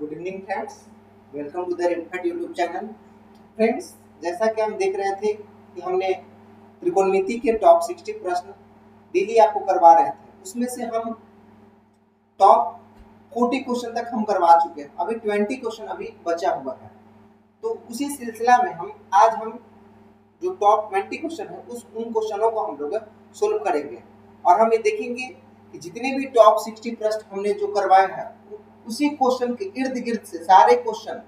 Good evening friends, welcome to the रेडफेट YouTube channel. Friends, जैसा कि हम देख रहे थे कि हमने त्रिकोणमिति के टॉप 60 प्रश्न डेली आपको करवा रहे थे। उसमें से हम टॉप 40 क्वेश्चन तक हम करवा चुके हैं। अभी 20 क्वेश्चन अभी बचा हुआ है। तो उसी सिलसिला में हम जो टॉप 20 क्वेश्चन है उन क्वेश्चनों को हम लोग सोल्व करेंगे और हम ये देखेंगे कि जितने भी टॉप 60 प्रश्न हमने जो करवाए हैं उसी क्वेश्चन के इर्द गिर्द से सारे क्वेश्चन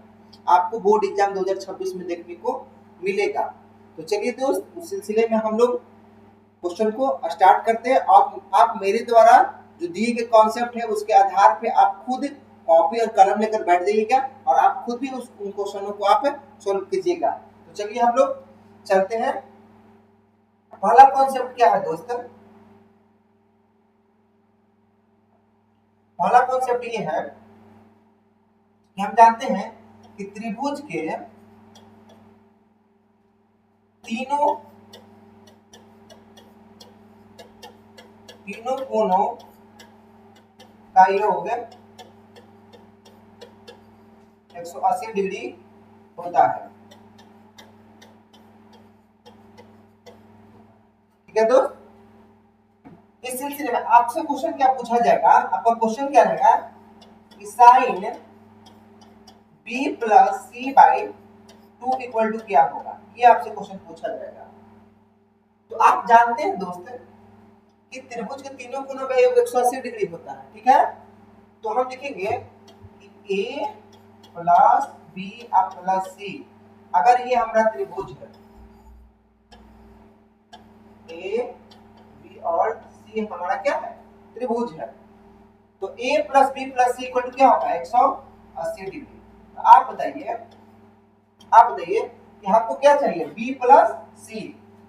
आपको बोर्ड एग्जाम 2026 में देखने को मिलेगा। तो चलिए दोस्त, उस सिलसिले में हम लोग क्वेश्चन को स्टार्ट करते हैं और आप मेरे द्वारा जो दिए गए कॉन्सेप्ट है उसके आधार पे आप खुद कॉपी और कलम लेकर बैठ जाइएगा और आप खुद भी उन क्वेश्चनों को आप सोल्व कीजिएगा। तो चलिए हम लोग चलते हैं। पहला कॉन्सेप्ट क्या है दोस्तों? पहला कॉन्सेप्ट ये है कि हम जानते हैं कि त्रिभुज के तीनों तीनों कोणों का योग 180 डिग्री होता है। ठीक है दोस्त, इस सिलसिले में आपसे क्वेश्चन क्या पूछा जाएगा? आपका क्वेश्चन क्या रहेगा कि sine B plus C by 2 equal to क्या होगा? ये आपसे क्वेश्चन पूछा जाएगा। तो आप जानते हैं दोस्त कि त्रिभुज के तीनों कोणों का योग 180 डिग्री होता है। ठीक है, तो हम लिखेंगे कि ए प्लस बी प्लस सी, अगर ये हमारा त्रिभुज है, ए बी और सी हमारा क्या है? त्रिभुज है। तो a plus B plus C equal to क्या होगा? 180 डिग्री। तो आप बताइए कि हमको क्या चाहिए? b plus C.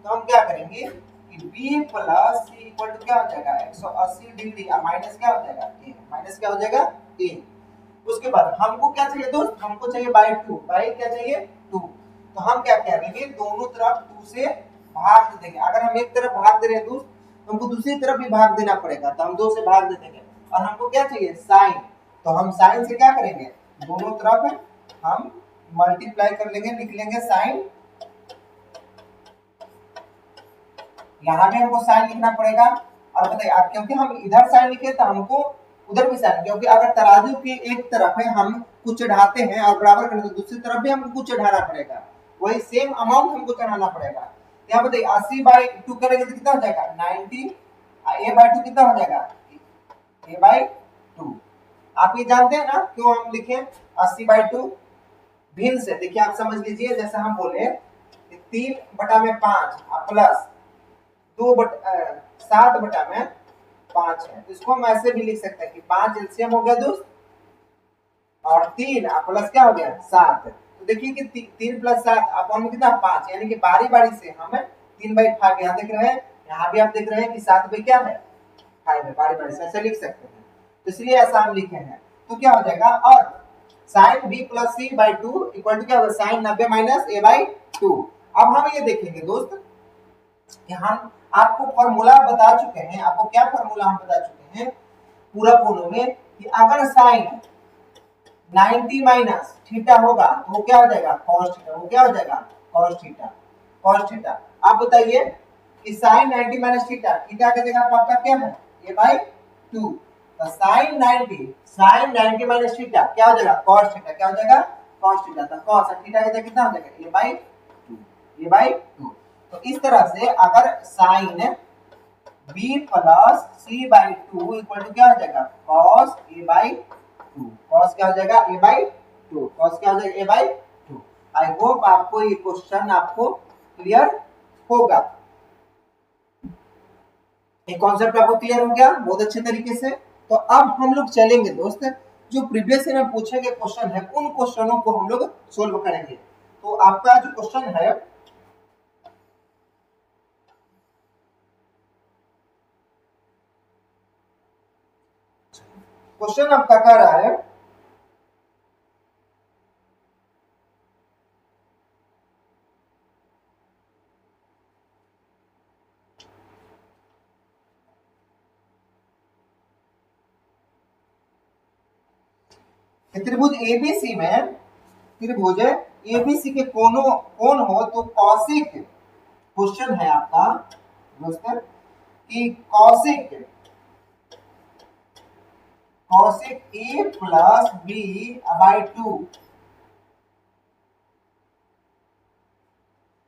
तो हम क्या करेंगे कि b plus C equal to क्या हो जाएगा? 180 डिग्री और माइनस क्या हो जाएगा? a। माइनस क्या हो जाएगा? a। उसके बाद हमको क्या चाहिए दोस्त? हमको चाहिए बाई 2। बाई क्या चाहिए? 2। तो हम क्या करेंगे? दोनों तरफ 2 से भाग देंगे। अगर हम एक तरफ भाग दे रहे हैं दोस्त तो हमको दूसरी तरफ भी भाग देना पड़ेगा, तो हम 2 से भाग दे देंगे। और हमको क्या चाहिए? साइन। तो हम साइन से क्या करेंगे? दोनों तरफ हम मल्टीप्लाई कर लेंगे, लिख लेंगे साइन। यहाँ भी हमको साइन लिखना पड़ेगा। और बताइए, अब क्योंकि हम इधर साइन लिखे तो हमको उधर भी साइन, क्योंकि अगर तराजू की एक तरफ है हम कुछ चढ़ाते हैं और बराबर करते हैं तो दूसरी तरफ भी हमको कुछ चढ़ाना पड़ेगा, वही सेम अमाउंट हमको चढ़ाना पड़ेगा। यहाँ बताइए 80/2 करेंगे तो कितना हो जाएगा? 90। a/2 कितना हो जाएगा? a/2। आप ये जानते हैं ना क्यों हम लिखे 80/2? भिन्न से देखिए, आप समझ लीजिए। जैसे हम बोले 3/5 प्लस 7/5 है, इसको हम ऐसे भी लिख सकते हैं कि 5 एलसीएम हो गया दोस्त और 3 प्लस क्या हो गया? 7। तो देखिए कि 3 प्लस 7 अपन में कितना? 5। यानी कि बारी बारी से हम 3/5 यहाँ देख रहे हैं, यहाँ भी आप देख रहे हैं कि 7 पे क्या है? 5 है। बारी बारी से ऐसे लिख सकते हैं, तो इसलिए ऐसा हम लिखे हैं। तो क्या हो जाएगा? और sine B plus C by 2 equal to क्या होगा? Sine 90 minus a/2। अब हम ये देखेंगे दोस्त कि हम आपको फॉर्मूला बता चुके हैं। आपको क्या फॉर्मूला हम बता चुके हैं पूरा कोणों में कि अगर साइन 90 माइनस थीटा होगा तो वो क्या हो जाएगा? cos theta. वो क्या हो जाएगा? cos theta. cos theta. आप बताइए कि साइन 90 माइनस थीटा, थीटा का जगह पर आपका क्या है? a/2। तो साइन 90 माइनस थीटा क्या हो जाएगा? cos theta. क्या हो जाएगा? cos theta. तो cos थीटा का जगह कितना हो जाएगा? a/2। तो इस तरह से अगर sine b plus C by 2 equal to क्या हो जाएगा? cos a/2। cos क्या हो जाएगा? a/2। cos क्या हो जाएगा? a/2। आई होप आपको ये क्वेश्चन आपको क्लियर होगा। ये कॉन्सेप्ट आपको क्लियर हो गया बहुत अच्छे तरीके से। तो अब हम लोग चलेंगे दोस्त, जो प्रीवियस में पूछे गए क्वेश्चन है उन क्वेश्चनों को हम लोग सोल्व करेंगे। तो आपका जो क्वेश्चन है, क्वेश्चन आपका कह रहा है कि त्रिभुज एबीसी में, त्रिभुज एबीसी के कोनों कौन हो तो कौशिक, क्वेश्चन है आपका दोस्तों कि Kaushik, Kaushik A plus B by 2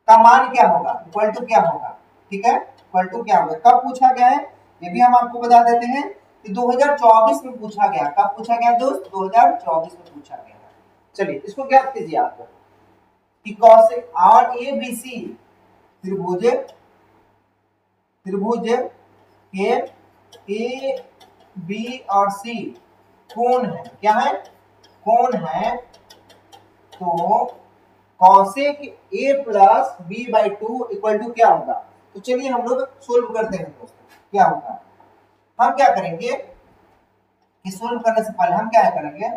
का मान क्या होगा, इक्वल टू क्या होगा, ठीक है, इक्वल टू क्या होगा। कब पूछा गया है ये भी हम आपको बता देते हैं कि 2024 में पूछा गया। कब पूछा गया दोस्त, 2024 में पूछा गया। चलिए इसको ज्ञात कीजिए आप कि कौशिक आर ए बी सी त्रिभुज, त्रिभुज के ए बी और सी कौन है, क्या है, कौन है, तो कौशिक A plus B by 2 equal to क्या होगा। तो चलिए हम लोग सोल्व करते हैं दोस्तों, क्या होगा। हम क्या करेंगे कि सोल्व करने से पहले हम क्या करेंगे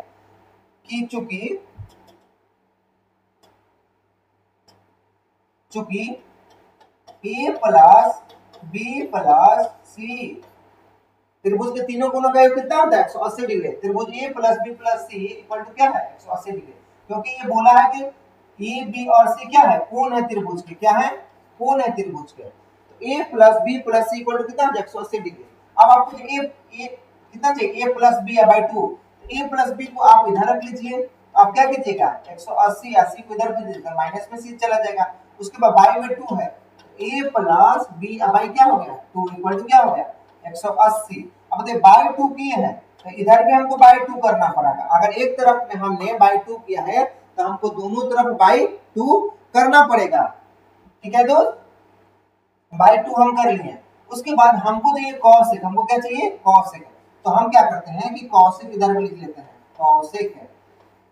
कि चूंकि ए प्लस बी प्लस सी त्रिभुज के तीनों कोणों का योग कितना होता है, 180 डिग्री। त्रिभुज A plus B plus C equal to क्या है, 180 डिग्री। क्योंकि ये बोला है कि ए बी और सी क्या है, कोण है त्रिभुज के, क्या है, कोण है त्रिभुज के। तो A plus B plus C equal to कितना, 180 डिग्री। अब आपको ए कितना चाहिए, A plus B by 2। A plus B को आप इधर रख लीजिए, आप क्या कीजिएगा 180, 80 को इधर भेज दीजिएगा, माइनस में सी चला जाएगा। उसके बाद बाई में 2 है, ए प्लस बी बाई क्या हो गया 2 इक्वल टू क्या हो गया 180। अब देखिए बाई 2 किए हैं तो इधर भी हमको बाई 2 करना पड़ेगा। अगर एक तरफ में हमने बाई 2 किया है तो हमको दोनों तरफ बाई 2 करना पड़ेगा, ठीक है दोस्त। बाई 2 हम कर लिए। उसके बाद हमको चाहिए कॉसेक, हमको क्या चाहिए कॉसेक। तो हम क्या करते हैं कि कॉसेक इधर भी लिख लेते हैं, कॉसेक है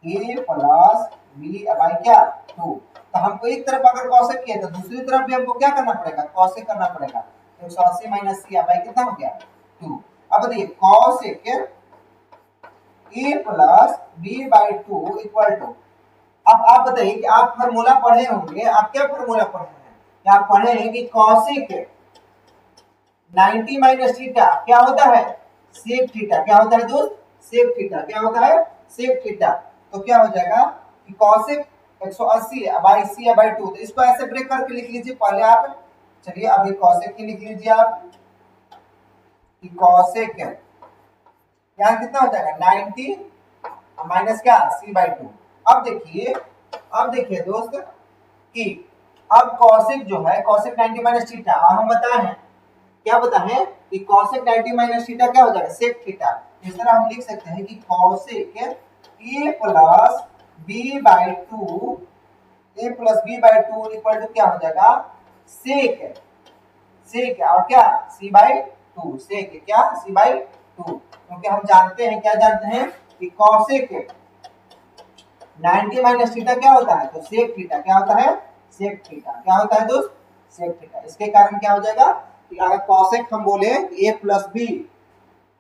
ए प्लस बी बाई क्या 2। तो हमको एक तरफ अगर कॉसेक किया तो दूसरी तरफ भी हमको क्या करना पड़ेगा, कॉसेक करना पड़ेगा। 180 माइनस सी बाई कितना हो गया 2। अब देखिए cosec A plus B by 2 equal to, अब आप बताइए कि आप फार्मूला पढ़े होंगे, आप क्या फार्मूला पढ़े हैं, क्या आप पढ़े हैं कि कॉसेक 90 माइनस थीटा क्या होता है, सेक थीटा। क्या होता है दोस्त, सेक थीटा। क्या होता है, सेक थीटा। तो क्या हो जाएगा कि कॉसेक 180 बाई सी बाई 2। तो इसको ऐसे ब्रेक करके लिख लीजिए पहले आप। चलिए अभी कॉसेक की लिख लीजिए आप कि कॉसेक यहाँ कितना हो जाएगा 90 माइनस क्या सी बाई 2। अब देखिए दोस्त कि अब कॉसेक जो है कॉसेक 90 माइनस थीटा, हम बताए हैं क्या बताए कि कॉसेक 90 माइनस थीटा क्या हो जाएगा सेक थीटा। इस तरह हम लिख सकते हैं कि cosec A plus B by 2, A plus B by 2 equal to क्या हो जाएगा सेक, सेक और क्या सी बाई 2, सेक क्या सी बाई 2। क्योंकि हम जानते हैं, क्या जानते हैं कि कॉसेक 90 माइनस थीटा क्या होता है, तो सेक थीटा क्या होता है, सेक थीटा। क्या होता है दोस्त, सेक थीटा। इसके कारण क्या हो जाएगा कि अगर कॉसेक हम बोले A plus B,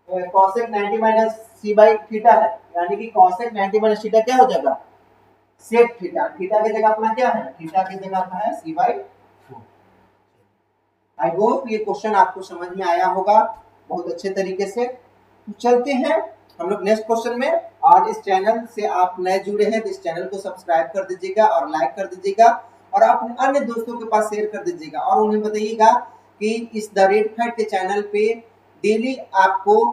cosec 90 minus C by theta है, यानी कि कॉसेक 90 माइनस थीटा क्या हो जाएगा सेक थीटा। थीटा की जगह अपना क्या है, थीटा की जगह अपना है सी बाई 2। आई होप ये क्वेश्चन आपको समझ में आया होगा बहुत अच्छे तरीके से। तो चलते हैं हम लोग नेक्स्ट क्वेश्चन में। और इस चैनल से आप नए जुड़े हैं तो इस चैनल को सब्सक्राइब कर दीजिएगा और लाइक कर दीजिएगा और अपने अन्य दोस्तों के पास शेयर कर दीजिएगा और उन्हें बताइएगा कि इस द रेड फैक्ट के चैनल पे डेली आपको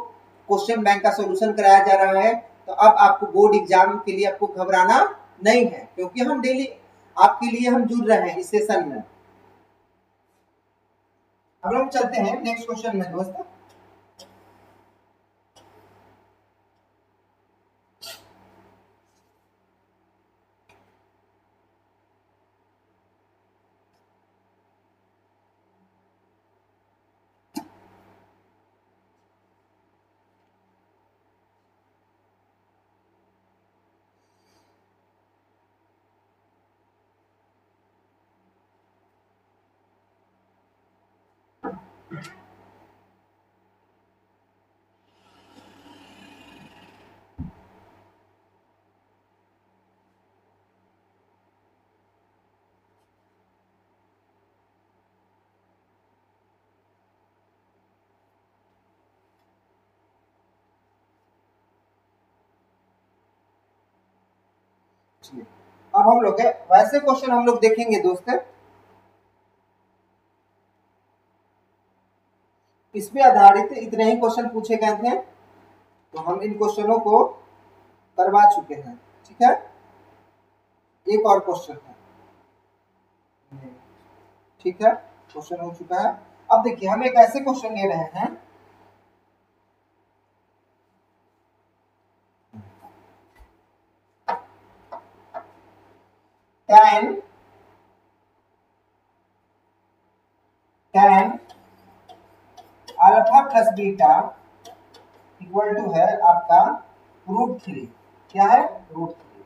क्वेश्चन बैंक का सोल्यूशन कराया जा रहा है। तो अब आपको बोर्ड एग्जाम के लिए आपको घबराना नहीं है, क्योंकि हम डेली आपके लिए हम जुड़ रहे हैं इस सेशन में। अब हम चलते हैं नेक्स्ट क्वेश्चन में दोस्तों। चलिए, अब हम लोग वैसे क्वेश्चन हम लोग देखेंगे दोस्त, इस पे आधारित इतने ही क्वेश्चन पूछे गए थे, तो हम इन क्वेश्चनों को करवा चुके हैं। ठीक है, एक और क्वेश्चन है। ठीक है, क्वेश्चन हो चुका है। अब देखिए, हम एक ऐसे क्वेश्चन ले रहे हैं, tan alpha plus beta equal to है आपका √3। क्या है? √3।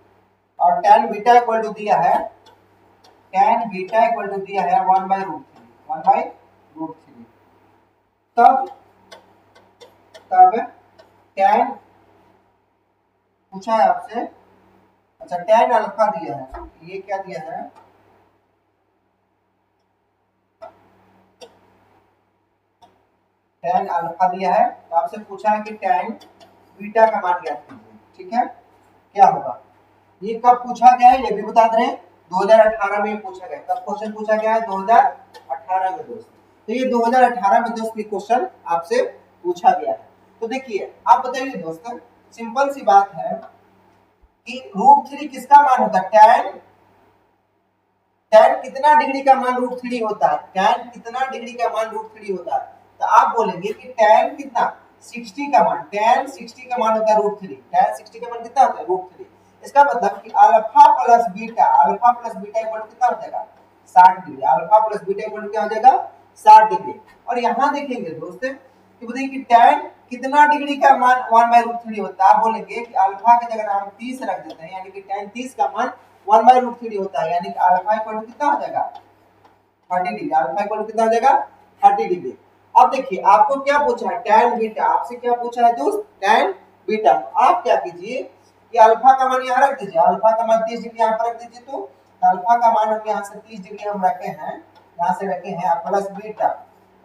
और tan बीटा इक्वल टू दिया है, tan बीटा इक्वल टू दिया है 1/√3, 1/√3। तब तब tan पूछा है आपसे, अच्छा tan अल्फा दिया है, ये क्या दिया है, tan अल्फा दिया है, तो आपसे पूछा है कि tan बीटा का मान ज्ञात कीजिए। ठीक है, क्या होगा? ये कब पूछा गया है ये भी बता दे रहे हैं, 2018 में पूछा गया। कब क्वेश्चन पूछा गया है? 2018 में दोस्त। तो ये 2018 में दोस्त ये क्वेश्चन आपसे पूछा गया है। तो देखिए, आप बताइए दोस्त, सिंपल सी बात है कि √3 किसका मान होता है? tan कितना डिग्री का मान √3 होता है? tan कितना डिग्री का मान √3 होता है? तो आप बोलेंगे कि tan कितना, 60 का मान, tan 60 का मान होता है √3। tan 60 का मान कितना होता है? √3। इसका मतलब कि alpha plus beta equal to कितना हो जाएगा? 60 degree. Alpha plus beta equal to क्या हो जाएगा? 60 डिग्री। और यहाँ देखेंगे दोस्त कि बताइए कि tan कितना डिग्री का मान 1/√3 होता है? आप बोलेंगे कि अल्फा की जगह हम 30 रख देते हैं, यानी कि tan 30 का मान 1/√3 होता है, यानी कि अल्फा इक्वल टू कितना हो जाएगा? 30 डिग्री। अल्फा इक्वल टू कितना हो जाएगा? 30 डिग्री। अब देखिए, आपको क्या पूछा है? tan beta. आपसे क्या पूछा है दोस्त? tan beta. आप क्या कीजिए कि अल्फा का मान यहाँ रख दीजिए, अल्फा का मान 30 डिग्री यहाँ पर रख दीजिए। तो अल्फा का मान हम यहाँ से 30 डिग्री हम रखे हैं, यहाँ से रखे हैं, प्लस बीटा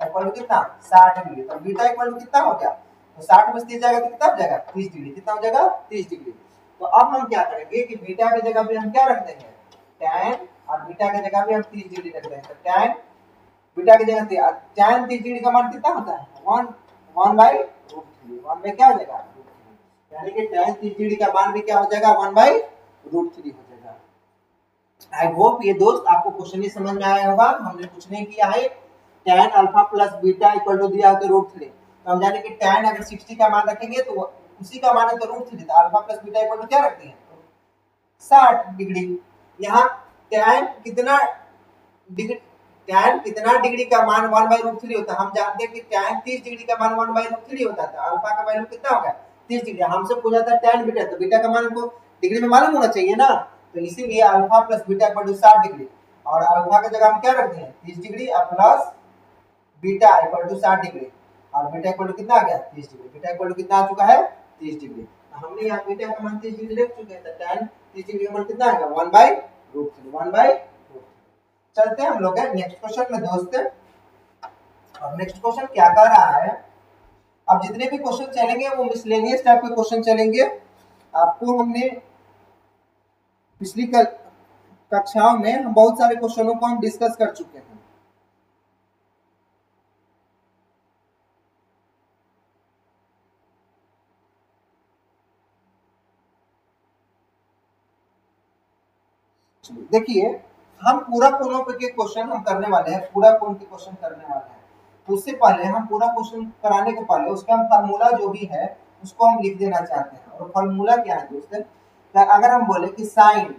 इक्वल टू कितना? 60 डिग्री। तो बीटा इक्वल टू कितना हो गया? तो 60 में से 30 जाएगा तो कितना हो जाएगा? 30 डिग्री। कितना हो जाएगा? 30 डिग्री। तो अब हम क्या करेंगे कि बीटा की जगह पे हम क्या रख देंगे? tan, और बीटा की जगह पे हम 30 डिग्री रख देंगे। तो tan बीटा की जगह tan 30 डिग्री का मान कितना होता है? 1/√3। 1 में क्या हो जाएगा? √3। यानी कि tan 30 डिग्री का मान भी क्या हो जाएगा? 1/√3 हो जाएगा। आई होप ये दोस्त आपको क्वेश्चन ही समझ में आया होगा। हमने कुछ नहीं किया है, tan alpha plus beta equal to दिया है तो √3। तो हम जाने कि tan अगर 60 का मान रखेंगे तो उसी का मान है तो √3। तो alpha plus beta equal to क्या रखते हैं? 60 डिग्री। यहाँ tan कितना डिग्री, tan कितना डिग्री का मान 1/√3 होता है? हम जानते हैं कि tan 30 डिग्री का मान 1/√3 होता है। तो अल्फा का वैल्यू कितना होगा? 30 डिग्री। हमसे पूछा था tan बीटा, तो बीटा का मान हमको डिग्री में मालूम होना चाहिए ना। तो इसीलिए alpha plus beta equal to 60 degree, और अल्फा की जगह हम क्या रखते हैं? 30 डिग्री, और plus beta equal to 60 degree, और बीटा इक्वल टू कितना आ गया? 30 डिग्री। बीटा इक्वल टू कितना आ चुका है? 30 डिग्री। तो हमने यहाँ बीटा का मान 30 डिग्री लिख चुके हैं। तो tan 30 डिग्री का मान कितना आएगा? 1/√3। 1/√3। चलते हैं हम लोग नेक्स्ट क्वेश्चन में दोस्त। और नेक्स्ट क्वेश्चन क्या कर रहा है, अब जितने भी क्वेश्चन चलेंगे वो मिसलेनियस टाइप के क्वेश्चन चलेंगे। आपको हमने पिछली कक्षाओं में हम बहुत सारे क्वेश्चनों को हम डिस्कस कर चुके हैं। देखिए, हम पूरा कोनों पे के क्वेश्चन हम करने वाले हैं, पूरा कोन के क्वेश्चन करने वाले हैं। तो उससे पहले हम पूरा क्वेश्चन कराने के पहले उसका हम फार्मूला जो भी है उसको हम लिख देना चाहते हैं। और फार्मूला क्या है दोस्त? अगर हम बोले कि sine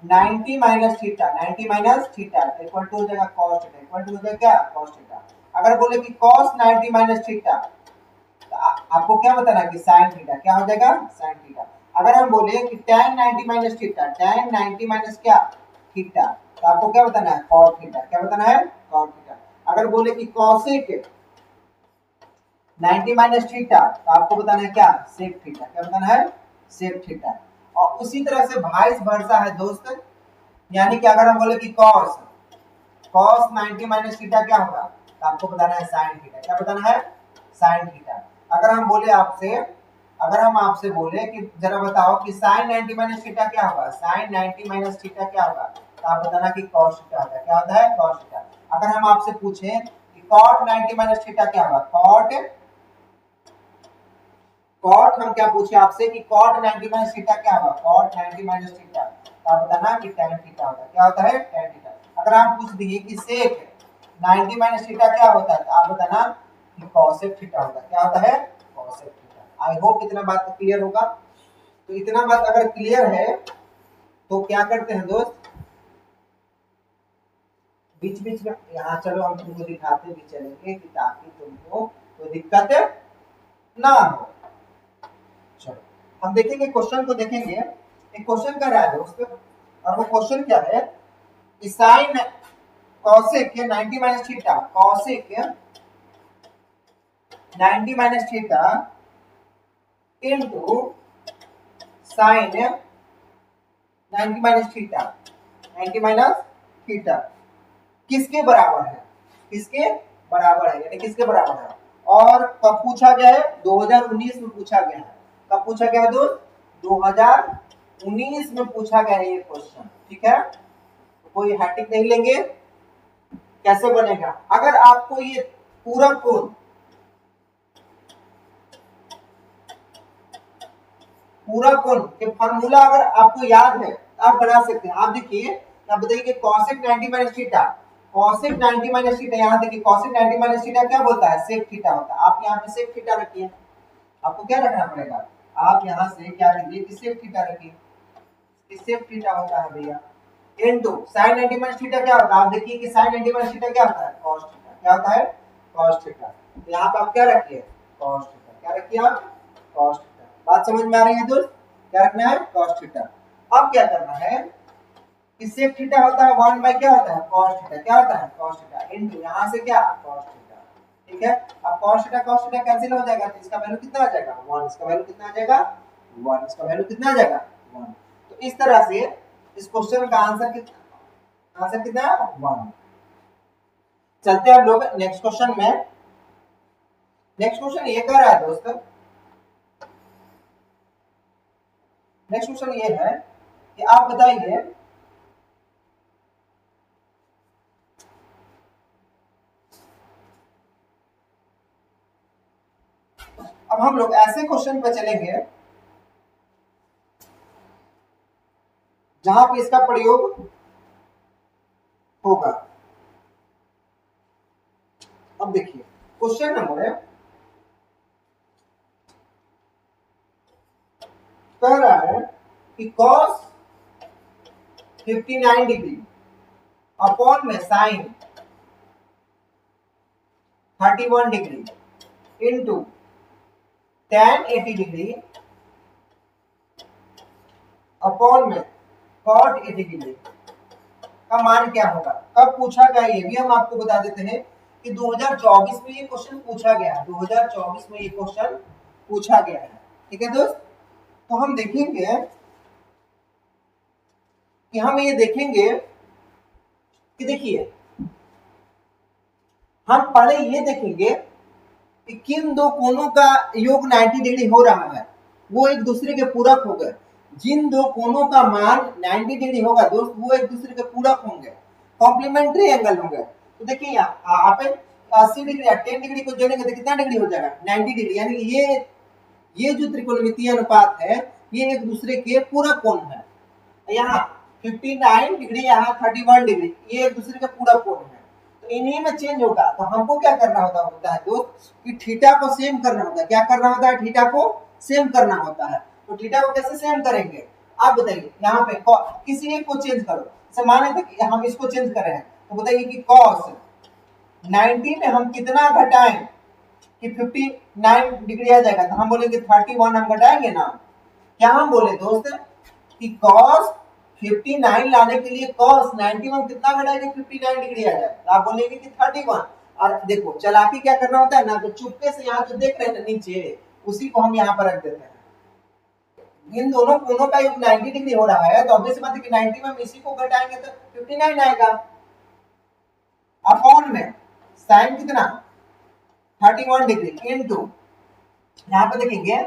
90 minus theta, 90 minus theta equal to हो जाएगा cos थीटा, इक्वल टू हो जाएगा क्या? cos theta. अगर बोले कि cos 90 माइनस थीटा, तो आपको क्या बताना है कि sin थीटा क्या हो जाएगा? sin theta. अगर हम बोले कि tan 90 minus theta, tan 90 minus क्या? थीटा, तो आपको क्या बताना है? cos theta. क्या बताना है? cos theta. अगर बोले कि cosec 90 माइनस थीटा, तो आपको बताना है क्या? sec theta. क्या बताना है? sec theta. और उसी तरह से वाइस वर्सा है दोस्त, यानी कि अगर हम बोले कि cos 90 माइनस थीटा क्या होगा, तो आपको बताना है sin थीटा। क्या बताना है? sin theta. अगर हम बोले आपसे अगर हम आपसे बोले कि जरा बताओ कि साइन 90 माइनस थीटा क्या होगा, साइन 90 माइनस थीटा क्या होगा, तो आप बताना कि कॉस थीटा होगा। क्या होता है? Cos theta. अगर हम आपसे पूछें कि कॉट 90 माइनस थीटा क्या होगा, कॉट कॉट हम क्या पूछे आपसे कि कॉट 90 माइनस थीटा क्या होगा, कॉट 90 माइनस थीटा, तो आप बताना कि tan थीटा होता है। क्या होता है? tan theta. अगर आप पूछ दिए कि सेक 90 माइनस थीटा क्या होता है, तो आप बताना कि cosec थीटा होता है। क्या होता है? cosec theta. आई होप इतना बात क्लियर होगा। तो इतना बात अगर क्लियर है तो क्या करते हैं दोस्त, बीच बीच में यहाँ चलो हम तुमको दिखाते भी चलेंगे कि ताकि तुमको कोई दिक्कत ना हो। चलो हम देखेंगे, क्वेश्चन को देखेंगे। एक क्वेश्चन कर रहा है दोस्त, और वो क्वेश्चन क्या है कि sign cosec 90 minus theta, cosec 90 minus theta into sine 90 minus theta, 90 minus theta किसके बराबर है, किसके बराबर है, यानी किसके बराबर है। और कब पूछा गया है? 2019 में पूछा गया है। कब पूछा गया है दोस्त? 2019 में पूछा गया है ये क्वेश्चन। ठीक है, तो कोई हैटिक नहीं लेंगे। कैसे बनेगा? अगर आपको ये पूरा कोण, पूरा कोण के फॉर्मूला अगर आपको याद है आप बना सकते हैं। आप देखिए, आप बताइए कि cosec 90 minus theta, cosec 90 minus theta, यहाँ देखिए cosec 90 माइनस थीटा क्या बोलता है? sec थीटा होता है। आप यहाँ पे sec थीटा रखिए। आपको क्या रखना पड़ेगा? आप यहाँ से क्या लीजिए कि sec थीटा रखिए। sec थीटा होता है भैया इनटू sin 90 माइनस थीटा क्या होता है? आप देखिए कि sin 90 माइनस थीटा क्या होता है? cos theta. क्या होता है? cos theta. तो यहाँ पे आप क्या रखिए? cos theta. क्या रखिए आप? cos theta. बात समझ में आ रही है दोस्त? क्या रखना है? cos theta. अब क्या करना है कि sec थीटा होता है 1 बाय क्या होता है? cos theta. क्या होता है? cos थीटा इनटू यहाँ से क्या? cos theta. ठीक है, अब cos थीटा कैंसिल हो जाएगा, तो इसका वैल्यू कितना आ जाएगा? 1। इसका वैल्यू कितना आ जाएगा? 1। इसका वैल्यू कितना आ जाएगा? 1। तो इस तरह से इस क्वेश्चन का आंसर कितना, आंसर कितना है? 1। चलते हैं हम लोग नेक्स्ट क्वेश्चन में। नेक्स्ट क्वेश्चन ये कह रहा है दोस्तों, नेक्स्ट क्वेश्चन ये है कि आप बताइए अब हम लोग ऐसे क्वेश्चन पे चलेंगे जहां पे इसका प्रयोग होगा। अब देखिए क्वेश्चन नंबर कह रहा है कि cos 59 डिग्री अपॉन में sin 31 degree into tan 80 degree upon में cot 80 डिग्री का मान क्या होगा। कब पूछा गया ये भी हम आपको बता देते हैं कि 2024 में ये क्वेश्चन पूछा गया है। 2024 में ये क्वेश्चन पूछा गया है। ठीक है दोस्त, तो हम देखेंगे कि हम ये देखेंगे कि देखिए हम पहले ये देखेंगे कि किन दो कोणों का योग 90 डिग्री हो रहा है, वो एक दूसरे के पूरक हो गए। जिन दो कोणों का मान 90 डिग्री होगा दोस्त, वो एक दूसरे के पूरक होंगे, कॉम्प्लीमेंट्री एंगल होंगे। तो देखिए यहाँ पे 80 डिग्री या 10 डिग्री को जोड़ेंगे तो कितना डिग्री हो जाएगा? 90 डिग्री। यानी ये जो त्रिकोणमितीय अनुपात है ये एक दूसरे के पूरक कोण है। यहाँ 59 डिग्री, यहाँ 31 डिग्री, ये एक दूसरे का पूरक कोण है। तो इन्हीं में चेंज होगा। तो हमको क्या करना होता है दोस्त कि थीटा को सेम करना होता है। क्या करना होता है? थीटा को सेम करना होता है। तो थीटा को कैसे सेम करेंगे आप बताइए। यहाँ पे किसी एक को चेंज करो। जैसे माने थे कि हम इसको चेंज कर रहे हैं, तो बताइए कि cos 90 में हम कितना घटाएं कि 59 डिग्री आ जाएगा। तो हम बोलेंगे 31 हम घटाएंगे ना। क्या हम बोले दोस्त कि cos 59 लाने के लिए cos 90 में कितना घटाएंगे? 59 डिग्री आ जाए। तो आप बोलेंगे कि 31। और देखो चालाकी क्या करना होता है ना, तो चुपके से यहाँ जो देख रहे हैं नीचे उसी को हम यहाँ पर रख देते हैं। इन दोनों कोणों का योग 90 डिग्री हो रहा है, तो ऑब्वियस बात है कि 90 में हम इसी को घटाएंगे तो 59 आएगा। अपॉन में sin कितना? 31 डिग्री इनटू यहाँ पे देखेंगे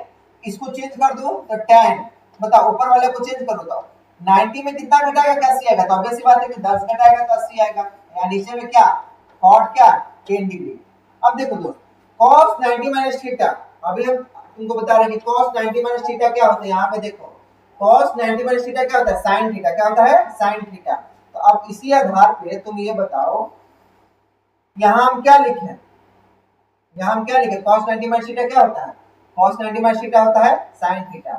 इसको चेंज कर दो तो 10, बताओ ऊपर वाले को चेंज करो तो 90 में कितना घटाएगा क्या 80 आएगा, तो ऑब्वियस सी बात है कि 10 घटाएगा तो 80 आएगा। या नीचे में क्या कॉट क्या 10 डिग्री। अब देखो दोस्त cos 90 माइनस थीटा, अभी हम तुमको बता रहे हैं कि cos 90 माइनस थीटा क्या होता है। यहाँ पे देखो cos 90 माइनस थीटा क्या होता है sin थीटा, क्या होता है sin थीटा। तो अब इसी आधार पे तुम ये बताओ यहाँ हम क्या लिखें, यहाँ हम क्या लिखे cos 90 माइनस थीटा क्या होता है, cos 90 माइनस थीटा होता है sin theta.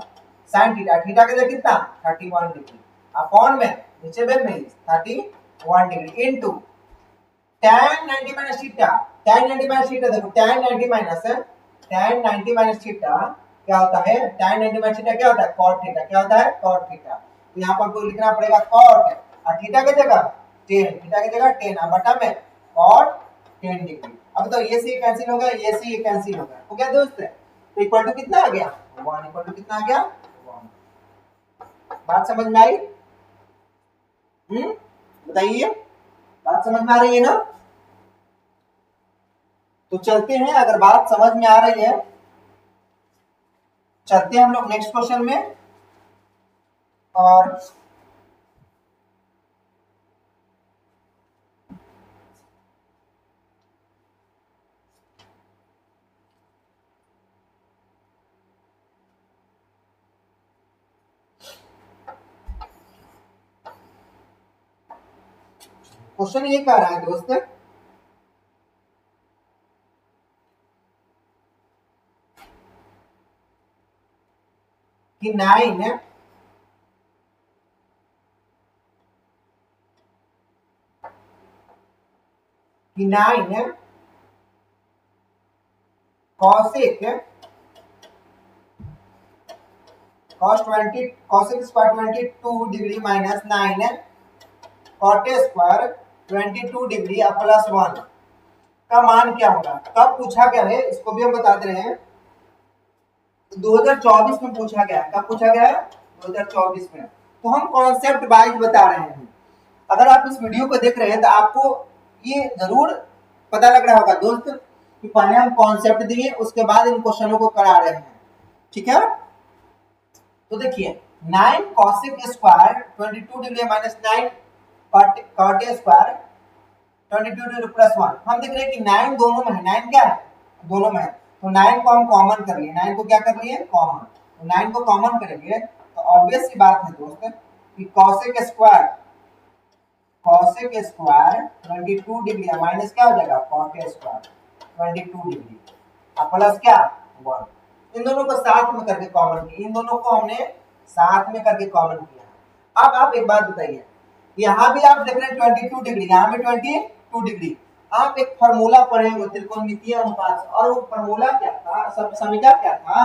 sin theta theta का जगह कितना 31 डिग्री अपॉन में नीचे में 31 degree into tan 90 minus theta. tan 90 minus theta देखो tan 90 माइनस है tan 90 माइनस थीटा क्या होता है, tan 90 माइनस थीटा क्या होता है cot थीटा, क्या होता है cot थीटा। तो यहाँ पर आपको लिखना पड़ेगा cot और थीटा की जगह 10, थीटा की जगह 10 और बटा में cot 10 डिग्री। अब तो ये से कैंसिल हो गया, ये से ये कैंसिल हो गया, हो गया दोस्त। तो इक्वल टू कितना आ गया 1, इक्वल टू कितना आ गया 1। बात समझ में आई? बताइए बात समझ में आ रही है ना? तो चलते हैं, अगर बात समझ में आ रही है चलते हैं हम लोग नेक्स्ट क्वेश्चन में। और क्वेश्चन ये कह रहा है दोस्त कि 9 cosec square 22 degree minus 9 cot square 22 degree plus 1 का मान क्या होगा। कब पूछा गया है इसको भी हम बता दे रहे हैं, 2024 में पूछा गया है। कब पूछा गया है 2024 में। तो हम कॉन्सेप्ट वाइज बता रहे हैं। अगर आप इस वीडियो को देख रहे हैं तो आपको ये जरूर पता लग रहा होगा दोस्त कि पहले हम कॉन्सेप्ट दिए उसके बाद इन क्वेश्चनों को करा रहे हैं, ठीक है। तो देखिए 9 cosec square 22 degree minus 9 cot square 22 degree plus 1। हम देख रहे हैं कि 9 दोनों में है, 9 क्या है दोनों में है, तो 9 को हम कॉमन कर लिए, 9 को क्या कर लिए कॉमन, तो 9 को कॉमन करेंगे तो ऑब्वियस सी बात है दोस्त कि cosec स्क्वायर 22 डिग्री माइनस क्या हो जाएगा cot स्क्वायर 22 डिग्री प्लस क्या 1। इन दोनों को साथ में करके कॉमन किया, इन दोनों को हमने साथ में करके कॉमन किया। अब आप एक बात बताइए, यहाँ भी आप देख रहे हैं 22 डिग्री, यहाँ भी 22 डिग्री। आप एक फार्मूला पढ़ेंगे त्रिकोणमितीय अनुपात, और वो फार्मूला क्या था, सब समीकरण क्या था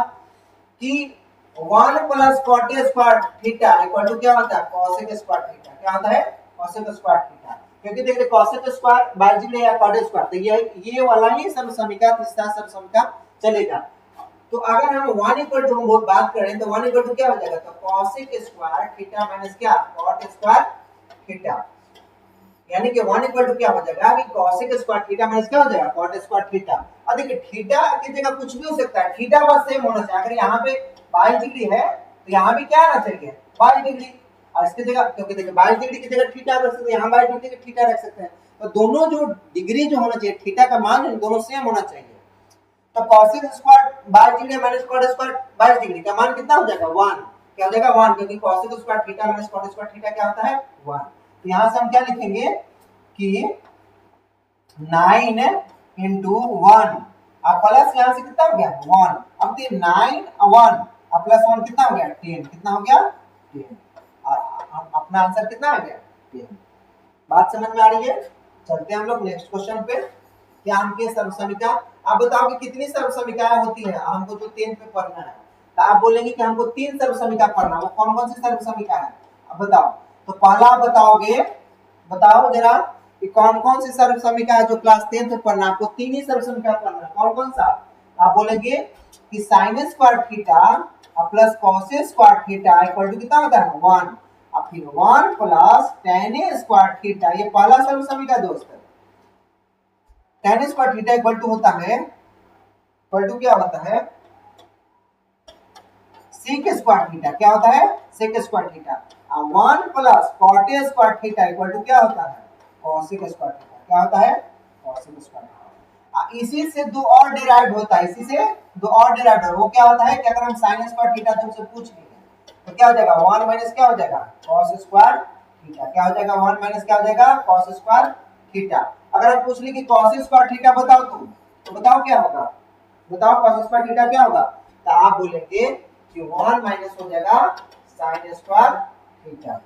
कि 1 plus cot square theta equal to क्या होता है cosec स्क्वायर थीटा, क्या होता है cosec स्क्वायर थीटा। क्योंकि देखिए cosec स्क्वायर बाइजिक या cot स्क्वायर, तो ये वाला ही सब समीकरण तीसरा सब समीकरण चलेगा। तो अगर हम 1 इक्वल टू हम बात करें तो 1 इक्वल टू क्या हो जाएगा, तो cosec स्क्वायर थीटा माइनस क्या cot स्क्वायर थीटा, यानी कि 1 इक्वल टू क्या हो जाएगा कि cosec स्क्वायर थीटा माइनस क्या हो जाएगा cot स्क्वायर थीटा। अब देखिए थीटा की जगह कुछ भी हो सकता है, थीटा बस सेम होना चाहिए। अगर यहाँ पे 22 डिग्री है तो यहाँ भी क्या आना चाहिए 22 डिग्री, और इसकी जगह क्योंकि देखिए 22 डिग्री की जगह थीटा रख सकते हैं, यहाँ 22 डिग्री की थीटा रख सकते हैं। तो दोनों जो डिग्री जो होना चाहिए थीटा का मान दोनों सेम होना चाहिए। तो cosec square 22 degree minus cot square 22 degree का मान कितना हो जाएगा 1, क्या हो जाएगा 1, क्योंकि cosec square theta minus cot square theta क्या होता है 1। तो यहाँ से हम क्या लिखेंगे कि 9 इंटू 1 अब प्लस यहाँ से कितना हो गया 1, अब 9 1 अब प्लस 1 कितना हो गया 10, कितना हो गया 10, अपना आंसर कितना आ गया 10। बात समझ में आ रही है? चलते हैं हम लोग नेक्स्ट क्वेश्चन पे। क्या हमके सर्वसमीकरण, आप बताओ कि कितनी सर्वसमीकरण होती है, हमको जो 10th में पढ़ना है। तो आप बोलेंगे कि हमको 3 सर्वसमीकरण पढ़ना, वो कौन कौन सी सर्वसमीकरण है अब बताओ। तो पहला आप बताओगे, बताओ जरा कि कौन कौन सी सर्वसमीकरण जो क्लास 10th में पढ़ना, आपको 3 ही सर्वसमीकरण पढ़ना है, कौन कौन सा। आप बोलेंगे कि sin square theta plus cos square theta equal to कितना होता है 1, और फिर 1 प्लस tan स्क्वायर थीटा, ये पहला सर्वसमीकरण दोस्त है। tan square theta equal to होता है, इक्वल टू क्या होता है सेक स्क्वायर थीटा क्या होता है, sec square theta. 1 plus cot square theta equal to क्या होता है, कॉसेक स्क्वायर थीटा। क्या होता है, कॉसेक स्क्वायर थीटा। इसी से दो और डिराइव होता है, इसी से दो और डिराइव है, वो क्या होता है कि अगर हम साइन स्क्वायर थीटा तुमसे पूछ लिए तो क्या हो जाएगा, 1 माइनस क्या हो जाएगा, कॉस स्क्वायर थीटा। क्या हो जाएगा, 1 माइनस क्या हो जाएगा, कॉस स्क्वायर थीटा। अगर हम पूछ ली कि कॉस स्क्वायर थीटा बताओ तुम, तो बताओ क्या होगा, बताओ कॉस स्क्वायर थीटा क्या होगा। तो आप बोलेंगे कि 1 माइनस हो जाएगा साइन स्क्वायर थीटा।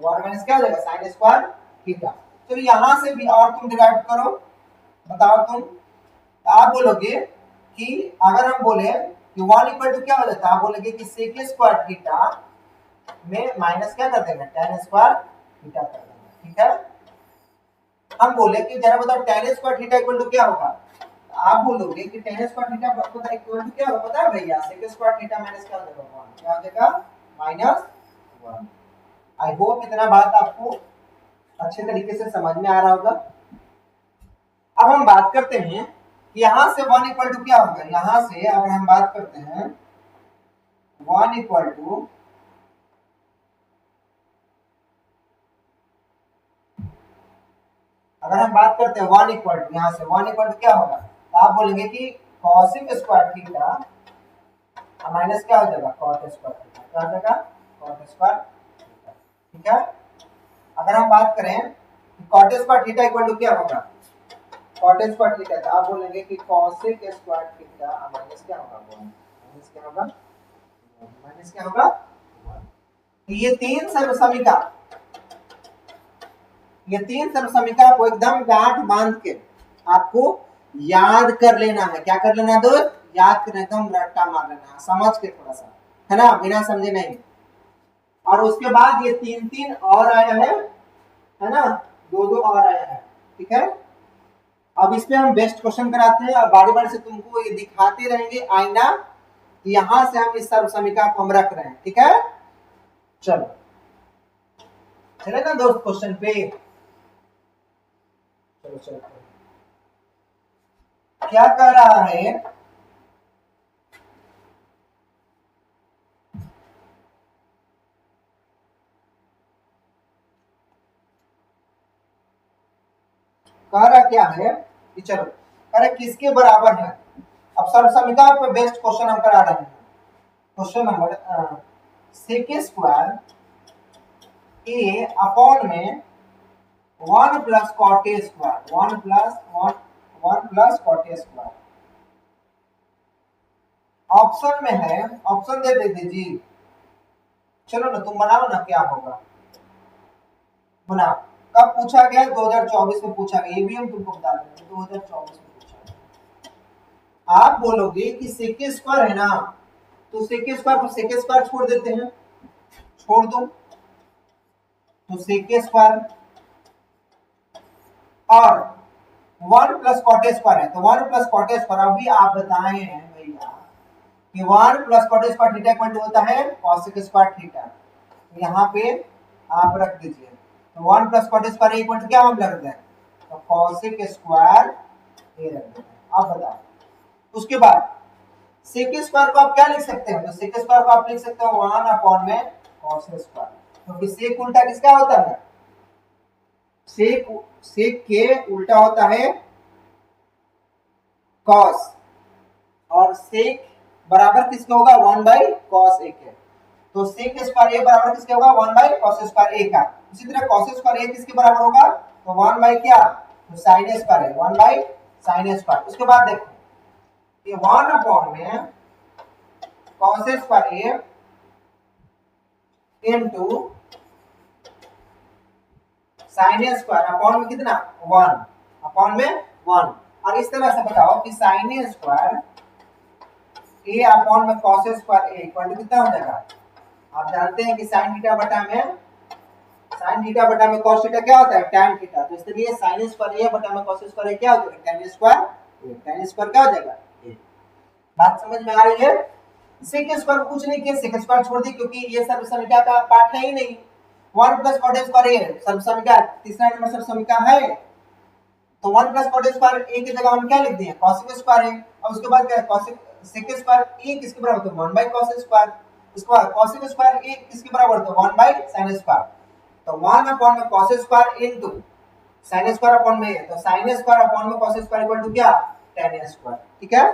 1 माइनस क्या हो जाएगा, साइन स्क्वायर थीटा। तो यहां से भी और तुम डिराइव करो, बताओ तुम। तो आप बोलोगे कि अगर हम बोले कि 1 इक्वल टू क्या हो जाता है, आप बोलेंगे कि सेक स्क्वायर थीटा में माइनस क्या कर देंगे, tan स्क्वायर थीटा कर देंगे। ठीक है, हम बोले कि जरा बताओ tan square theta equal to क्या होगा। आप बोलोगे कि tan square theta equal to क्या होगा, पता है भैया, sec स्क्वायर थीटा माइनस क्या हो जाएगा, 1 क्या हो जाएगा, -1। आई होप इतना बात आपको अच्छे तरीके से समझ में आ रहा होगा। अब हम बात करते हैं कि यहां से 1 इक्वल टू क्या होगा, यहां से अगर हम बात करते हैं 1 इक्वल टू, अगर हम बात करते हैं 1 इक्वल टू, यहां से 1 इक्वल टू क्या होगा, तो आप बोलेंगे कि कॉसिक स्क्वायर थीटा माइनस क्या हो जाएगा, कॉट स्क्वायर थीटा। क्या हो जाएगा, कॉट स्क्वायर थीटा। ठीक है, अगर हम बात करें cot square theta equal to क्या होगा, कॉट स्क्वायर थीटा, तो आप बोलेंगे कि कॉसिक स्क्वायर थीटा माइनस क्या होगा, माइनस क्या होगा, माइनस क्या होगा, ये तीन सर्वसमीका, ये तीन सर्वसमीका को एकदम गांठ बांध के आपको याद कर लेना है। क्या कर लेना दोस्त, याद करना, एकदम रट्टा मार लेना, समझ के थोड़ा सा, है ना, बिना समझे नहीं। और उसके बाद ये तीन तीन और आया है ना, दो दो और आया है। ठीक है, अब इस पे हम बेस्ट क्वेश्चन कराते हैं और बारी बारी से तुमको ये दिखाते रहेंगे आईना, यहां से हम इस सर्वसमीका को हम रख रहे हैं। ठीक है, चलो चले ना दोस्त क्वेश्चन पे, चलो चलो। क्या कह रहा है, कह रहा क्या है कि चलो कह रहा किसके बराबर है। अब सर्वसमीका पे बेस्ट क्वेश्चन हम करा रहे हैं। Question number sec square A upon में 1 plus cot A square, 1 plus cot A square. Option में है, ऑप्शन दे देते जी, चलो ना तुम बनाओ ना क्या होगा, बनाओ। कब पूछा गया, 2024 में पूछा गया, ये भी हम तुमको बता देंगे, 2024 में पूछा गया। आप बोलोगे कि सेक स्क्वायर है ना, तो सेक स्क्वायर को सेक स्क्वायर छोड़ देते हैं, छोड़ दो, तो सेक स्क्वायर और 1 प्लस कॉट स्क्वायर है, तो 1 प्लस कॉट स्क्वायर। अभी आप बताए हैं भैया कि 1 plus cot square theta equal to होता है कॉसेक स्क्वायर थीटा, तो यहाँ पे आप रख दीजिए। तो 1 plus cot square equal to क्या हम रख दें, तो कॉसेक स्क्वायर ए रख दें। अब बताओ, उसके बाद सेक स्क्वायर को आप क्या लिख सकते हैं, तो सेक स्क्वायर को आप लिख सकते हो 1 अपॉन में कॉस स्क्वायर, क्योंकि सेक उल्टा किसका होता है, सेक, सेक के उल्टा होता है कॉस, और सेक बराबर किसके होगा, 1 बाई कॉस ए के। तो सेक स्क्वायर ए बराबर किसके होगा, 1 बाई कॉस स्क्वायर ए का। इसी तरह कॉस स्क्वायर ए किसके बराबर होगा, तो 1 बाई क्या, तो साइन स्क्वायर है, 1 बाई साइन स्क्वायर। उसके बाद देखो ये 1 अपॉन में cos square A into sine square upon में कितना, 1 अपॉन में 1। और इस तरह से बताओ कि साइन स्क्वायर ए अपॉन में cos square A equal to कितना हो जाएगा। आप जानते हैं कि साइन थीटा बटा में, साइन थीटा बटा में कॉस थीटा क्या होता है, tan थीटा। तो इसलिए साइन स्क्वायर ए बटा में कॉस स्क्वायर ए क्या हो जाएगा, tan स्क्वायर ए, tan स्क्वायर क्या हो जाएगा ए। बात समझ में आ रही है। सेक स्क्वायर कुछ नहीं किया, सेक स्क्वायर छोड़ दी क्योंकि ये सर्वसमीका का पार्ट है ही नहीं। 1 प्लस कॉट स्क्वायर ए सर्वसमीका, तीसरा नंबर सर्वसमीका है, तो 1 प्लस कॉट स्क्वायर ए की जगह हम क्या लिख दिए, कॉसेक स्क्वायर ए। अब उसके बाद क्या है, कॉसेक सेक स्क्वायर ए किसके बराबर होता है 1 बाई कॉस स्क्वायर। इसके बाद कॉसेक स्क्वायर ए किसके बराबर होता है 1 बाई साइन स्क्वायर। तो 1 अपॉन में cos square into sine square upon में, तो साइन स्क्वायर अपॉन में कॉस स्क्वायर इक्वल टू क्या tan स्क्वायर। ठीक है,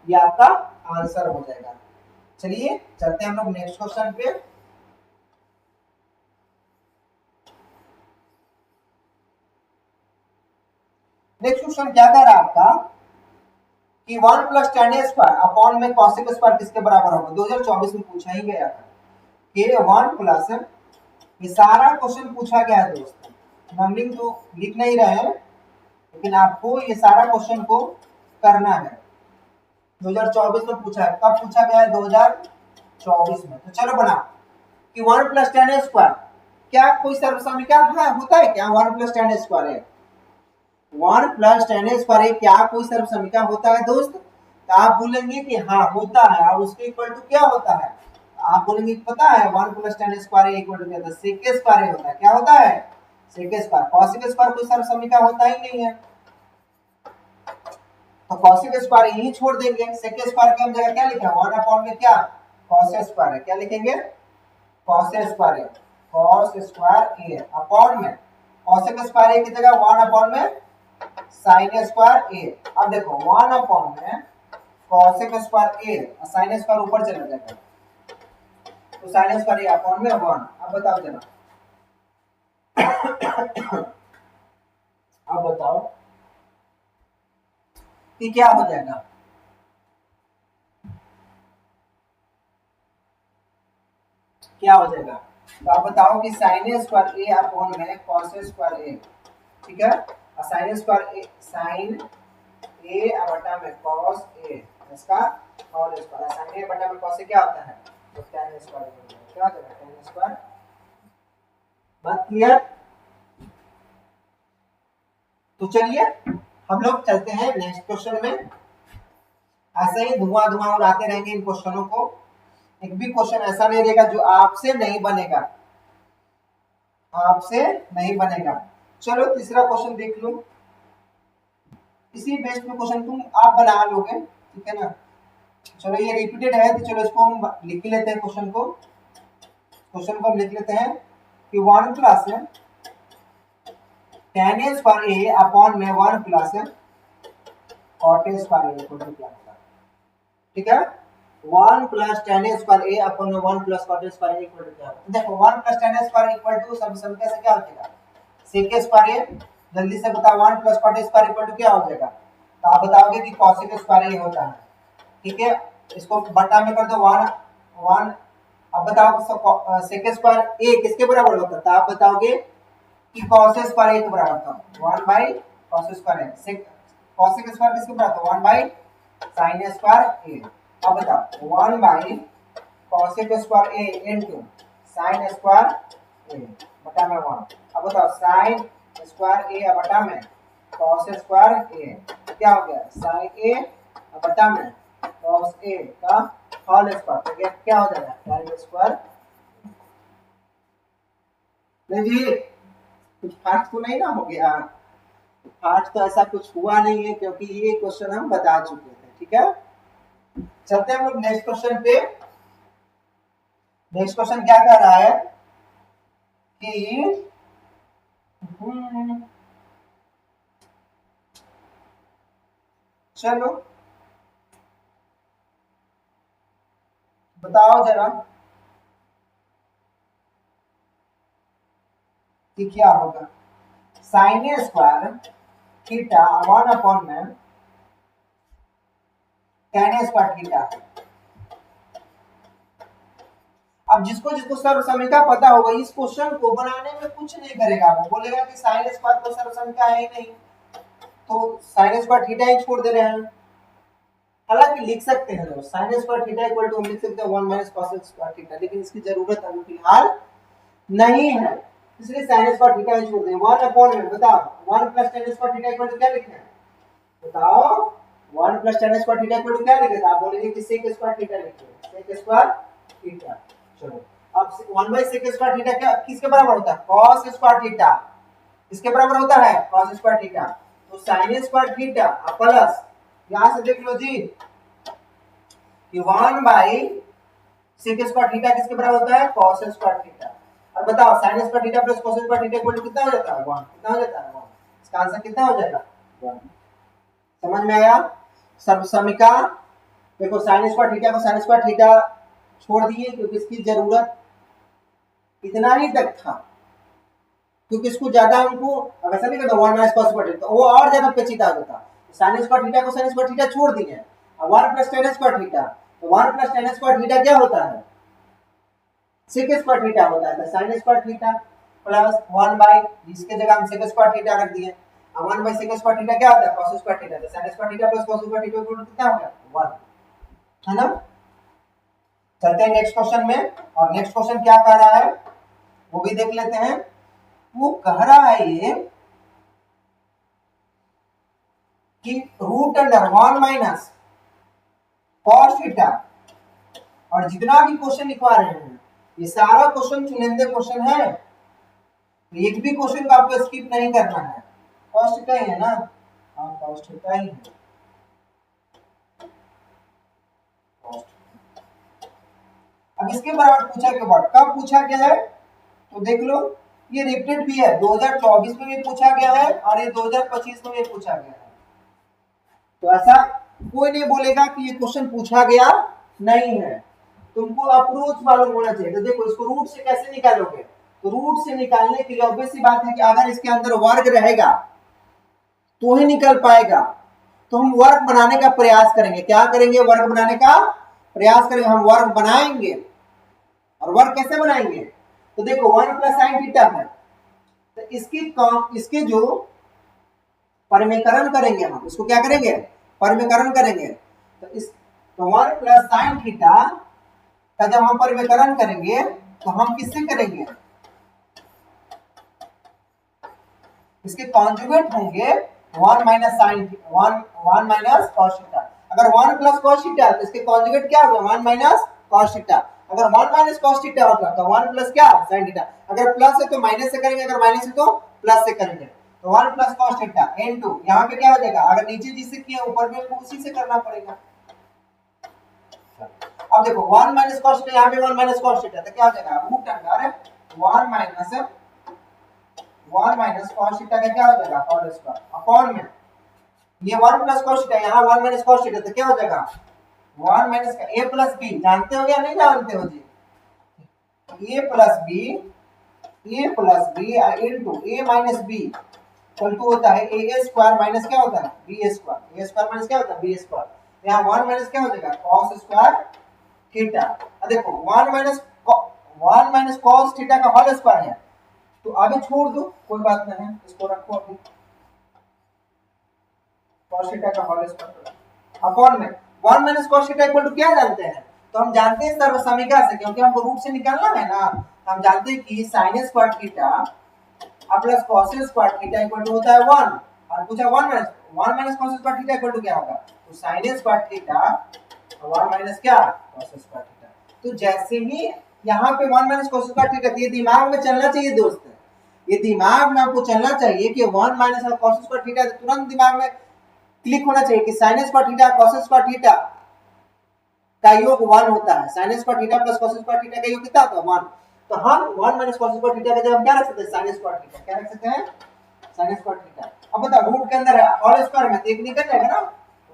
ये आपका आंसर हो जाएगा। चलिए चलते हैं हम लोग नेक्स्ट क्वेश्चन पे। नेक्स्ट क्वेश्चन क्या कह रहा है आपका कि 1 प्लस tan स्क्वायर अपॉन में कॉसेक स्क्वायर किसके बराबर होगा। 2024 में पूछा ही गया था कि 1 प्लस, ये सारा क्वेश्चन पूछा गया है दोस्तों, नंबरिंग तो लिख नहीं रहे हैं लेकिन आपको ये सारा क्वेश्चन को करना है। 2024 में पूछा है, कब पूछा गया है 2024 में। तो चलो बना कि 1 प्लस tan स्क्वायर क्या कोई सर्वसमीका है होता है क्या 1 प्लस tan स्क्वायर है 1 प्लस tan स्क्वायर क्या कोई सर्वसमीका होता है दोस्त। तो आप बोलेंगे कि हाँ होता है, और उसके इक्वल टू क्या होता है, आप बोलेंगे पता है 1 plus tan square equal to क्या होता है सेक स्क्वायर होता है। क्या होता है सेक स्क्वायर। कॉसेक स्क्वायर कोई सर्वसमीका होता ही नहीं है, तो कॉसेक स्क्वायर यही छोड़ देंगे। सेक स्क्वायर की हम जगह क्या लिखेंगे 1 अपॉन में क्या कॉस स्क्वायर है, क्या लिखेंगे कॉस स्क्वायर है, कॉस स्क्वायर ए अपॉन में कॉसेक स्क्वायर ए की जगह 1 अपॉन में साइन स्क्वायर ए। अब देखो 1 अपॉन में कॉसेक स्क्वायर ए, साइन स्क्वायर ऊपर चला जाएगा तो साइन स्क्वायर ए अपॉन में 1। अब बताओ जरा अब बताओ कि क्या हो जाएगा। क्या हो जाएगा तो आप बताओ कि साइन स्क्वायर ए अपॉन में कॉस स्क्वायर ए। ठीक है, और साइन स्क्वायर ए साइन ए बटा में कॉस ए इसका होल स्क्वायर। साइन ए बटा में कॉस ए क्या होता है तो tan स्क्वायर क्या होता है tan स्क्वायर। बात क्लियर। तो चलिए हम लोग चलते हैं नेक्स्ट क्वेश्चन में। ऐसे ही धुआं धुआं उड़ाते रहेंगे इन क्वेश्चनों को, एक भी क्वेश्चन ऐसा नहीं रहेगा जो आपसे नहीं बनेगा, आपसे नहीं बनेगा। चलो तीसरा क्वेश्चन देख लो, इसी बेस में क्वेश्चन तुम आप बना लोगे। ठीक है ना, चलो ये रिपीटेड है तो चलो इसको हम लिख लेते हैं। क्वेश्चन को हम लिख लेते हैं कि 1 plus tan square A upon में 1 plus cot square A equal to क्या होगा। ठीक है, 1 plus tan square A upon में 1 plus cot square A equal to क्या होगा। देखो 1 plus tan square equal to सब संख्या से क्या हो जाएगा sec स्क्वायर ए। जल्दी से बताओ 1 plus cot square equal to क्या हो जाएगा। तो आप बताओगे कि cosec स्क्वायर ए होता है। ठीक है, इसको बटा में कर दो 1। अब बताओ sec स्क्वायर ए किसके बराबर होता है, तो आप बताओगे कि cos स्क्वायर ए के बराबर था 1 by cos square A. cosec square किसके बराबर था 1 बाई sin स्क्वायर ए। अब बताओ 1 by cosec square A into sin square A बटा में 1। अब बताओ sin स्क्वायर ए बटा में cos स्क्वायर ए क्या हो गया sin ए बटा में cos ए का होल स्क्वायर, तो क्या हो जाएगा tan स्क्वायर। नहीं जी कुछ फास्ट तो नहीं ना हो गया, फास्ट तो ऐसा कुछ हुआ नहीं है क्योंकि ये क्वेश्चन हम बता चुके थे। ठीक है, चलते हैं हम लोग नेक्स्ट क्वेश्चन पे। नेक्स्ट क्वेश्चन क्या कह रहा है कि चलो बताओ जरा कि क्या होगा। साइन स्क्वायर थीटा 1 अपॉन में tan स्क्वायर थीटा। अब जिसको जिसको सर्वसमीका पता होगा इस क्वेश्चन को बनाने में कुछ नहीं करेगा, वो बोलेगा कि साइन स्क्वायर तो सर्वसमीका है ही नहीं, तो साइन स्क्वायर थीटा ही छोड़ दे रहे हैं। हालांकि लिख सकते हैं लोग sine square theta equal to हम लिख सकते हैं 1 माइनस cos स्क्वायर थीटा, लेकिन इसकी जरूरत अभी फिलहाल नहीं है, इसलिए साइन स्क्वायर थीटा ही छोड़ दें। 1 अपॉन में बताओ 1 plus tan square theta equal to क्या लिखना है बताओ 1 plus tan square theta equal to क्या लिखे थे, आप बोलेंगे कि sec स्क्वायर थीटा लिखिए sec स्क्वायर थीटा। चलो अब 1 बाय sec स्क्वायर थीटा क्या किसके बराबर होता है cos स्क्वायर थीटा, किसके बराबर होता है cos स्क्वायर थीटा। तो sin स्क्वायर थीटा प्लस यहां से देख लो जी कि 1/sec² थीटा किसके बराबर होता है, cos² थीटा। और बताओ sin² theta plus cos² theta equal to कितना हो जाता है, 1। कितना हो जाता है, 1। इसका आंसर कितना हो जाएगा, 1। समझ में आया। सर्वसमीका देखो sin² थीटा को sin² थीटा छोड़ दिए क्योंकि इसकी जरूरत इतना ही तक था, क्योंकि इसको ज्यादा हमको अगर ऐसा नहीं करता 1 - cos² थीटा तो वो और ज्यादा पेचीदा हो जाता। sin² थीटा को sin² थीटा छोड़ दिए, अब 1 + tan² थीटा, तो 1 + tan² थीटा क्या होता है, sec² थीटा होता है। तो sin² थीटा प्लस 1 इसके जगह हम sec² थीटा रख दिए, अब 1/sec² थीटा क्या होता है, cos² थीटा। तो sin² theta plus cos² theta कितना हो गया, 1, है ना। चलते हैं नेक्स्ट क्वेश्चन में, और नेक्स्ट क्वेश्चन क्या कह रहा है वो भी देख लेते हैं। वो कह रहा है ये कि √1 - cos थीटा, और जितना भी क्वेश्चन लिखवा रहे हैं ये सारा क्वेश्चन चुनिंदे क्वेश्चन है, एक भी क्वेश्चन को आपको स्किप नहीं करना है। cos थीटा ही है ना, हाँ cos थीटा ही है। अब इसके बराबर पूछा के बाद कब पूछा गया है, तो देख लो ये रिपीटेड भी है, 2024 में भी पूछा गया है और ये 2025 में भी पूछा गया है। तो ऐसा कोई नहीं बोलेगा कि ये क्वेश्चन पूछा गया नहीं है, तुमको अप्रोच मालूम होना चाहिए। तो देखो इसको रूट से कैसे निकालोगे, तो रूट से निकालने के लिए ऑब्वियस सी बात है कि अगर इसके अंदर वर्ग रहेगा तो ही निकल पाएगा। तो हम वर्ग बनाने का प्रयास करेंगे, क्या करेंगे, वर्ग बनाने का प्रयास करेंगे, हम वर्ग बनाएंगे। और वर्ग कैसे बनाएंगे, तो देखो 1 + sin थीटा है, तो इसके जो परिमेकरण करेंगे हम, इसको क्या करेंगे, परिमेकरण करेंगे। तो 1 + sin थीटा का जब हम परिमेकरण करेंगे तो हम किससे करेंगे, इसके कॉन्जुगेट होंगे 1 - sin 1 - cos थीटा। अगर 1 + cos थीटा तो इसके कॉन्जुगेट क्या होगा, 1 - cos थीटा। अगर 1 - cos थीटा होगा तो 1 + क्या sin थीटा। अगर प्लस है तो माइनस से करेंगे, अगर माइनस है तो प्लस से करेंगे। तो 1 + cos थीटा इनटू यहाँ पे क्या हो जाएगा, अगर नीचे जिससे किया ऊपर में उसी से करना पड़ेगा। अब देखो 1 - cos थीटा, यहाँ पे 1 - cos थीटा तो क्या हो जाएगा, रूट अंडर 1 - cos थीटा का क्या हो जाएगा, cos स्क्वायर अपॉन में ये 1 + cos थीटा, यहाँ 1 - cos थीटा तो क्या हो जाएगा 1 माइनस का a + b, जानते हो या नहीं जानते हो जी, a + b into a - b equal to होता है a² माइनस क्या होता है b², a² माइनस क्या होता है b²। यहाँ 1 माइनस क्या हो जाएगा cos² थीटा। अब देखो 1 - cos थीटा का होल स्क्वायर है, तो अभी छोड़ दो कोई बात नहीं है, इसको रखो अभी cos थीटा का होल स्क्वायर अपॉन में 1 - cos थीटा इक्वल टू क्या जानते हैं, तो हम जानते हैं सर्वसमीका से, क्योंकि हमको रूट से निकालना है ना। हम जानते हैं कि sin² theta plus cos² theta equal to होता है 1, और पूछा 1 - cos² थीटा इक्वल टू क्या होगा, तो sin² थीटा 1 - क्या cos² थीटा। तो जैसे ही यहाँ पे 1 - cos² थीटा, ये दिमाग में चलना चाहिए दोस्त, ये दिमाग में आपको चलना चाहिए कि 1 - cos² थीटा, तुरंत दिमाग में क्लिक होना चाहिए कि sin² थीटा cos² थीटा का योग 1 होता है, sin² theta plus cos² theta का योग कितना होता है 1। तो हम 1 - cos² थीटा का जब हम क्या रख सकते हैं, sin² थीटा, क्या रख सकते हैं sin² थीटा। अब बताओ रूट के अंदर है होल स्क्वायर में, तो एक निकल जाएगा ना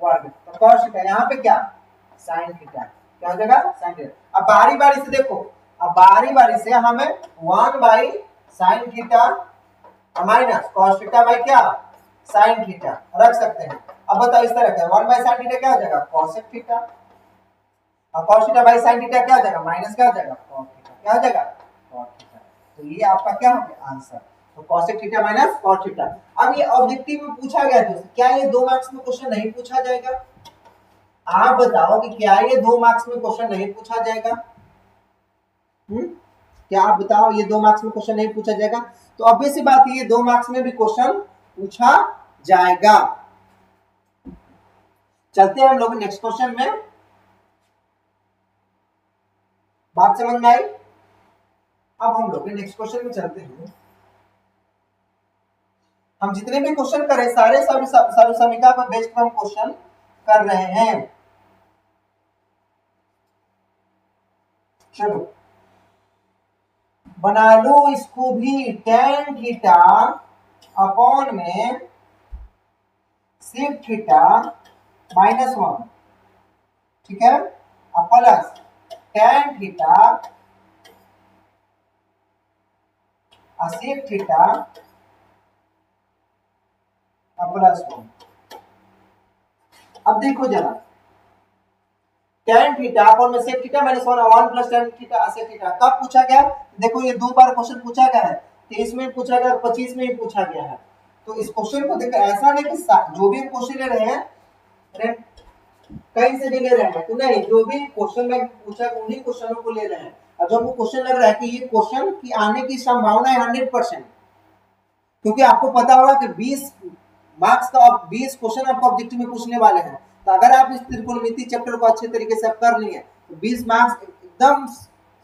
वर्ग, तो cos थीटा यहाँ पे क्या sin थीटा, क्या हो जाएगा sin थीटा। अब बारी बारी से देखो, अब बारी बारी से हमें 1/sin theta minus cos theta by क्या sin थीटा रख सकते हैं। अब बताओ इस तरह का 1/sin थीटा क्या हो जाएगा cos थीटा, और cos theta by sin theta क्या हो जाएगा माइनस क्या हो जाएगा cos थीटा, क्या हो जाएगा cos थीटा। तो ये आपका क्या हो गया आंसर, तो cos theta minus cos theta. अब ये ऑब्जेक्टिव में पूछा गया दोस्तों, क्या ये 2 मार्क्स में क्वेश्चन नहीं पूछा जाएगा, आप बताओ कि क्या ये 2 मार्क्स में क्वेश्चन नहीं पूछा जाएगा, क्या आप बताओ ये 2 मार्क्स में क्वेश्चन नहीं पूछा जाएगा। तो ऑब्वियस सी बात है ये 2 मार्क्स में भी क्वेश्चन पूछा जाएगा। चलते हैं हम लोग नेक्स्ट क्वेश्चन में, बात समझ में आई। अब हम लोग नेक्स्ट क्वेश्चन में चलते हैं। हम जितने भी क्वेश्चन कर रहे हैं सारे सर्वसमीका पर बेस्ड हम क्वेश्चन कर रहे हैं। चलो बना लो इसको भी, tan थीटा अपॉन में sec थीटा -1, ठीक है, अब plus tan theta sec theta +1। अब देखो जरा, tan थीटा अपॉन में sec theta -1 plus tan theta sec theta कब पूछा गया? देखो ये 2 बार क्वेश्चन पूछा गया है, 23 में पूछा गया और 25 में भी पूछा गया है। तो इस क्वेश्चन को देखो, ऐसा नहीं कि जो भी क्वेश्चन ले रहे हैं कहीं से भी ले रहे हैं, तो नहीं, जो भी क्वेश्चन में पूछा उन्हीं क्वेश्चनों को ले रहे हैं। और जब वो क्वेश्चन लग रहा है कि ये क्वेश्चन की आने की संभावना है 100%, क्योंकि आपको पता होगा कि 20 मार्क्स का 20 क्वेश्चन आपको ऑब्जेक्टिव में पूछने वाले हैं। तो अगर आप इस त्रिकोणमिति चैप्टर को अच्छे तरीके से कर लिए तो 20 मार्क्स एकदम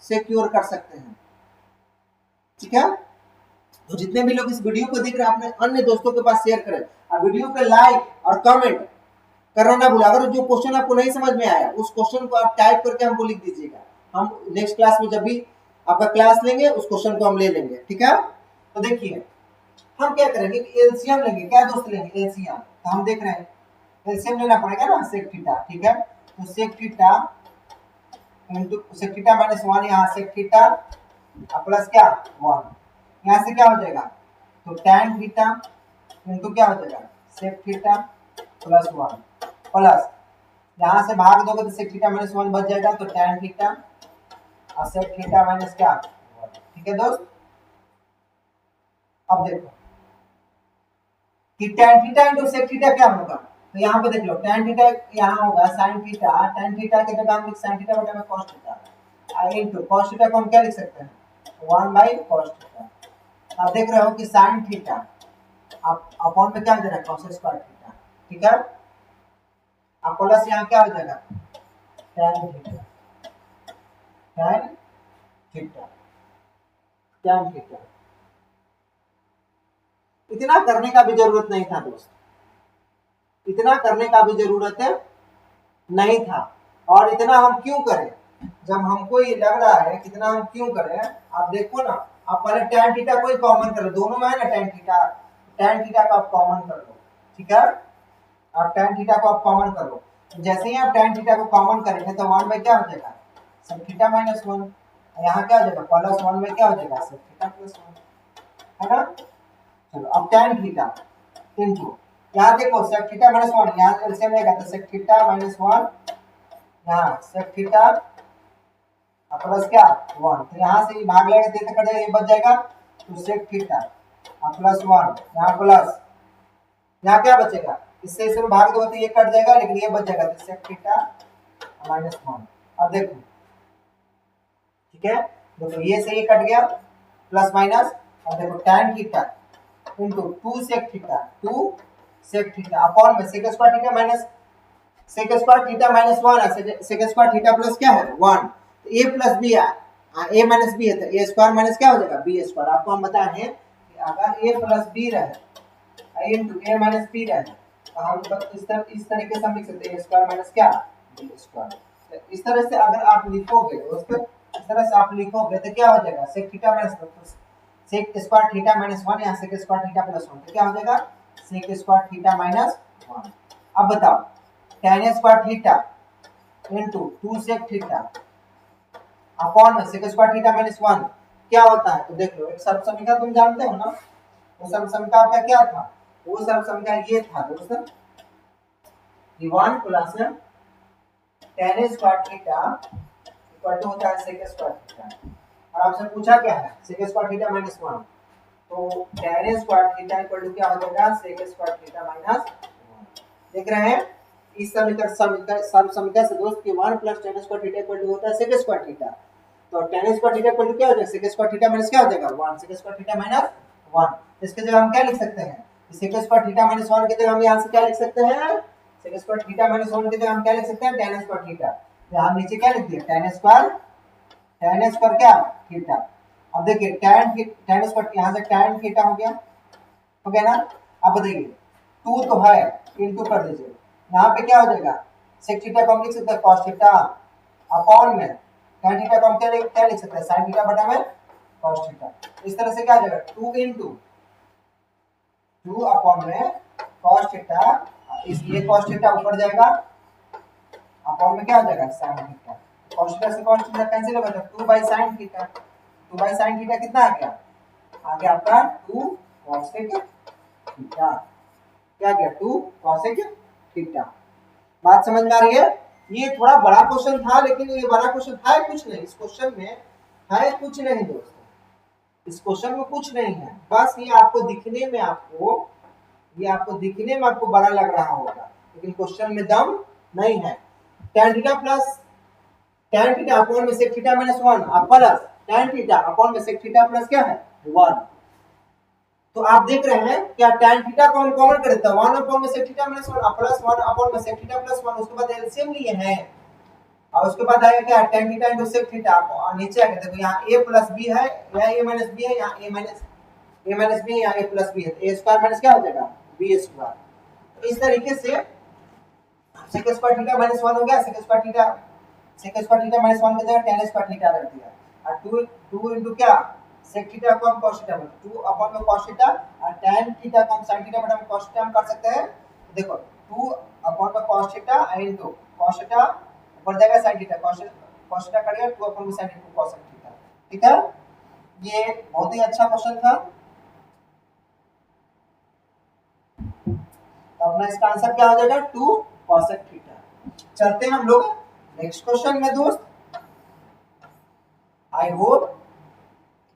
सिक्योर कर सकते हैं, ठीक है। तो जितने भी लोग इस वीडियो को देख रहे हैं अपने अन्य दोस्तों के पास शेयर करें, और वीडियो को लाइक और कमेंट करना ना भूलें। अगर जो क्वेश्चन आपको नहीं समझ में आया उस क्वेश्चन को आप टाइप करके हमको लिख दीजिएगा, हम नेक्स्ट क्लास में जब भी आपका क्लास लेंगे उस क्वेश्चन को हम ले लेंगे, ठीक है। तो देखिए हम क्या करेंगे कि एलसीएम लेंगे, क्या दोस्त लेंगे एलसीएम। तो हम देख रहे हैं एलसीएम लेना पड़ेगा ना सेक थीटा, ठीक है। तो sec theta into sec theta -1, यहाँ सेक थीटा प्लस क्या 1, यहाँ से क्या हो जाएगा, तो tan थीटा इनटू क्या हो जाएगा सेक थीटा +1 प्लस यहाँ से भाग दोगे तो सेक थीटा -1 बच जाएगा, तो tan थीटा और सेक थीटा माइनस क्या 1, ठीक है दोस्त। अब देखो कि tan theta into sec theta क्या होगा, तो यहाँ पे देख लो tan थीटा यहाँ होगा sin थीटा, tan थीटा के जगह हम लिख sin थीटा बटा में cos theta into cos theta को हम क्या लिख सकते हैं 1/cos थीटा। अब देख रहे हो कि sin थीटा आप अपॉन में क्या हो जाएगा cos स्क्वायर थीटा, ठीक है। अब प्लस यहाँ क्या हो जाएगा tan theta, tan theta, tan theta. इतना करने का भी जरूरत नहीं था दोस्त, इतना करने का भी जरूरत नहीं था। और इतना हम क्यों करें, जब हमको ये लग रहा है कितना हम क्यों करें। आप देखो ना, आप पहले tan थीटा को ही कॉमन कर लो, दोनों में है ना tan थीटा को आप कॉमन कर लो, ठीक है। आप tan थीटा को आप कॉमन कर लो, जैसे ही आप tan थीटा को कॉमन करेंगे तो 1 में क्या हो जाएगा sec थीटा -1, यहाँ क्या हो जाएगा +1 में क्या हो जाएगा sec थीटा +1, है ना। चलो अब tan थीटा इनटू यहाँ देखो sec थीटा -1, यहाँ एलसीएम लेगा तो sec थीटा -1, यहाँ sec थीटा प्लस क्या 1, तो यहाँ से भाग लेगा तो कट जाएगा, ये बच जाएगा, तो sec थीटा +1 यहाँ प्लस यहाँ क्या बचेगा, इससे इसे भाग दो तो ये कट जाएगा, लेकिन ये बच जाएगा, तो sec थीटा -1। अब देखो ठीक है, देखो ये से ये कट गया प्लस माइनस। अब देखो tan theta into 2 sec theta upon में sec square theta minus sec square theta -1 है, sec स्क्वायर थीटा प्लस क्या है 1, तो a प्लस b है, a माइनस b है, तो a स्क्वायर माइनस क्या हो जाएगा b स्क्वायर। आपको हम बताए हैं कि अगर a प्लस b रहे इनटू a माइनस b रहे तो हम इस तरीके से हम लिख सकते हैं a स्क्वायर माइनस क्या b स्क्वायर। इस तरह से अगर आप लिखोगे दोस्तों, इस तरह से आप लिखोगे तो क्या हो जाएगा sec theta minus sec square theta -1 यहाँ sec स्क्वायर थीटा +1, तो क्या हो जाएगा sec स्क्वायर थीटा -1। अब बताओ tan square theta into 2 sec theta upon में sec स्क्वायर थीटा -1 क्या होता है, तो देख लो एक सर्वसमीकरण तुम जानते हो ना, वो सर्वसमीकरण आपका क्या था, वो सर्वसमीकरण ये था दोस्तों कि 1 plus tan square theta equal to होता है sec स्क्वायर थीटा, और आपसे पूछा क्या है sec स्क्वायर थीटा -1, तो tan square theta equal to क्या हो जाएगा sec स्क्वायर थीटा -1। देख रहे हैं इस समीकरण से दोस्त कि 1 plus tan square theta equal to होता है sec स्क्वायर थीटा, तो tan square theta equal to क्या हो जाएगा sec स्क्वायर थीटा माइनस क्या हो जाएगा 1, sec स्क्वायर थीटा -1। इसके जगह हम क्या लिख सकते हैं, sec स्क्वायर थीटा -1 की जगह हम यहां से क्या लिख सकते हैं, sec स्क्वायर थीटा -1 की जगह हम क्या लिख सकते हैं tan स्क्वायर थीटा, यहां नीचे क्या लिख दिया tan स्क्वायर क्या थीटा। अब देखिए tan स्क्वायर यहां से tan थीटा हो गया ना। अब बताइए 2 तो है इनटू कर दीजिए, यहाँ पे क्या हो जाएगा sec थीटा को हम लिख सकते हैं cos थीटा अपॉन में tan थीटा को हम क्या लिख सकते हैं, sin थीटा बटा में cos थीटा। इस तरह से क्या आ जाएगा 2 into 2 अपॉन में cos थीटा, इसलिए cos थीटा ऊपर जाएगा अपॉन में क्या हो जाएगा sin थीटा। cos थीटा से cos थीटा कैंसिल होगा तो 2 by sin theta, 2 by sin theta कितना आ गया, आ गया आपका 2 cosec थीटा। क्या गया 2 cosec थीटा। बात समझ में आ रही है। ये थोड़ा बड़ा क्वेश्चन था, लेकिन ये बड़ा क्वेश्चन है कुछ नहीं, इस क्वेश्चन में है कुछ नहीं दोस्तों, इस क्वेश्चन में कुछ नहीं है, बस ये आपको दिखने में आपको बड़ा लग रहा होगा, लेकिन क्वेश्चन में दम नहीं है। tan theta plus tan theta upon में sec theta minus 1 plus tan theta upon में sec थीटा प्लस क्या है 1। तो आप देख रहे हैं क्या tan थीटा को हम कॉमन कर देते हैं 1 अपॉन में sec theta minus 1 plus 1 upon में sec थीटा प्लस 1, उसके बाद एलसीएम लिए हैं और उसके बाद आएगा क्या tan theta into sec theta. नीचे आके देखो यहाँ a प्लस b है, यहाँ a माइनस b है, यहाँ a माइनस b है, यहाँ a प्लस b है, तो a स्क्वायर माइनस क्या हो जाएगा b स्क्वायर। तो इस तरीके से sec स्क्वायर थीटा माइनस 1 हो गया, sec स्क्वायर थीटा माइनस 1 की जगह tan स्क्वायर थीटा रख दिया और 2 इनटू क्या sec थीटा को हम cos थीटा में 2 अपॉन में cos थीटा और tan थीटा को हम sin थीटा बटा में cos थीटा हम कर सकते हैं। देखो 2 अपॉन में cos theta into cos theta ऊपर जाएगा sin theta, cos theta cut गया 2 अपॉन में sin इनटू cos थीटा। ठीक है, ये बहुत ही अच्छा क्वेश्चन था। तो अपना इसका आंसर क्या हो जाएगा 2 cos थीटा। चलते हैं हम लोग नेक्स्ट क्वेश्चन में दोस्त। आई होप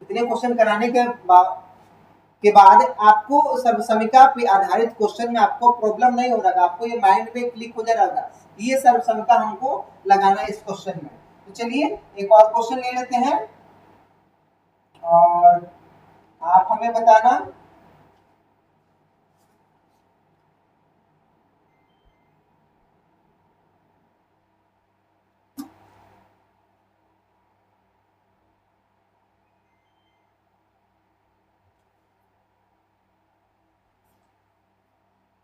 इतने क्वेश्चन कराने के बाद आपको सर्वसमिका पे आधारित क्वेश्चन में आपको प्रॉब्लम नहीं हो रहा, आपको ये माइंड में क्लिक हो जा रहा है ये सर्वसमिका हमको लगाना है इस क्वेश्चन में। तो चलिए एक और क्वेश्चन ले लेते हैं और आप हमें बताना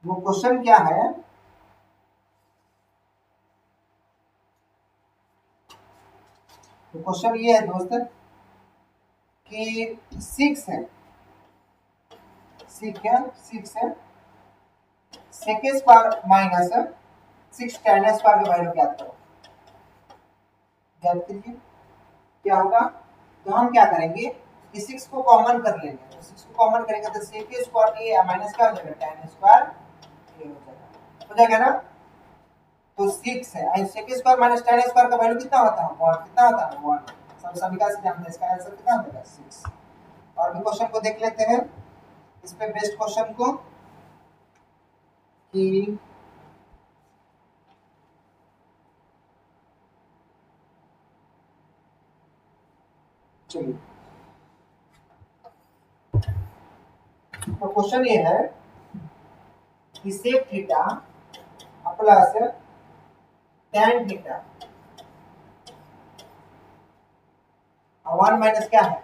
वो क्वेश्चन क्या है। तो क्वेश्चन ये है दोस्त कि 6 है sec square minus 6 tan square का वैल्यू ज्ञात करो। ज्ञात कीजिए क्या होगा। तो हम क्या करेंगे कि 6 को कॉमन कर लेंगे, तो 6 को कॉमन करेंगे तो sec स्क्वायर a माइनस क्या हो जाएगा tan स्क्वायर a हो जाएगा ना। तो 6 है और sec square minus tan square का वैल्यू कितना होता है 1, कितना होता है 1। सब समीकरण से जानते हैं इसका आंसर कितना हो जाएगा 6। और भी क्वेश्चन को देख लेते हैं इस पे बेस्ट क्वेश्चन को कि चलिए तो क्वेश्चन ये है कि sec theta plus tan theta 1 minus क्या है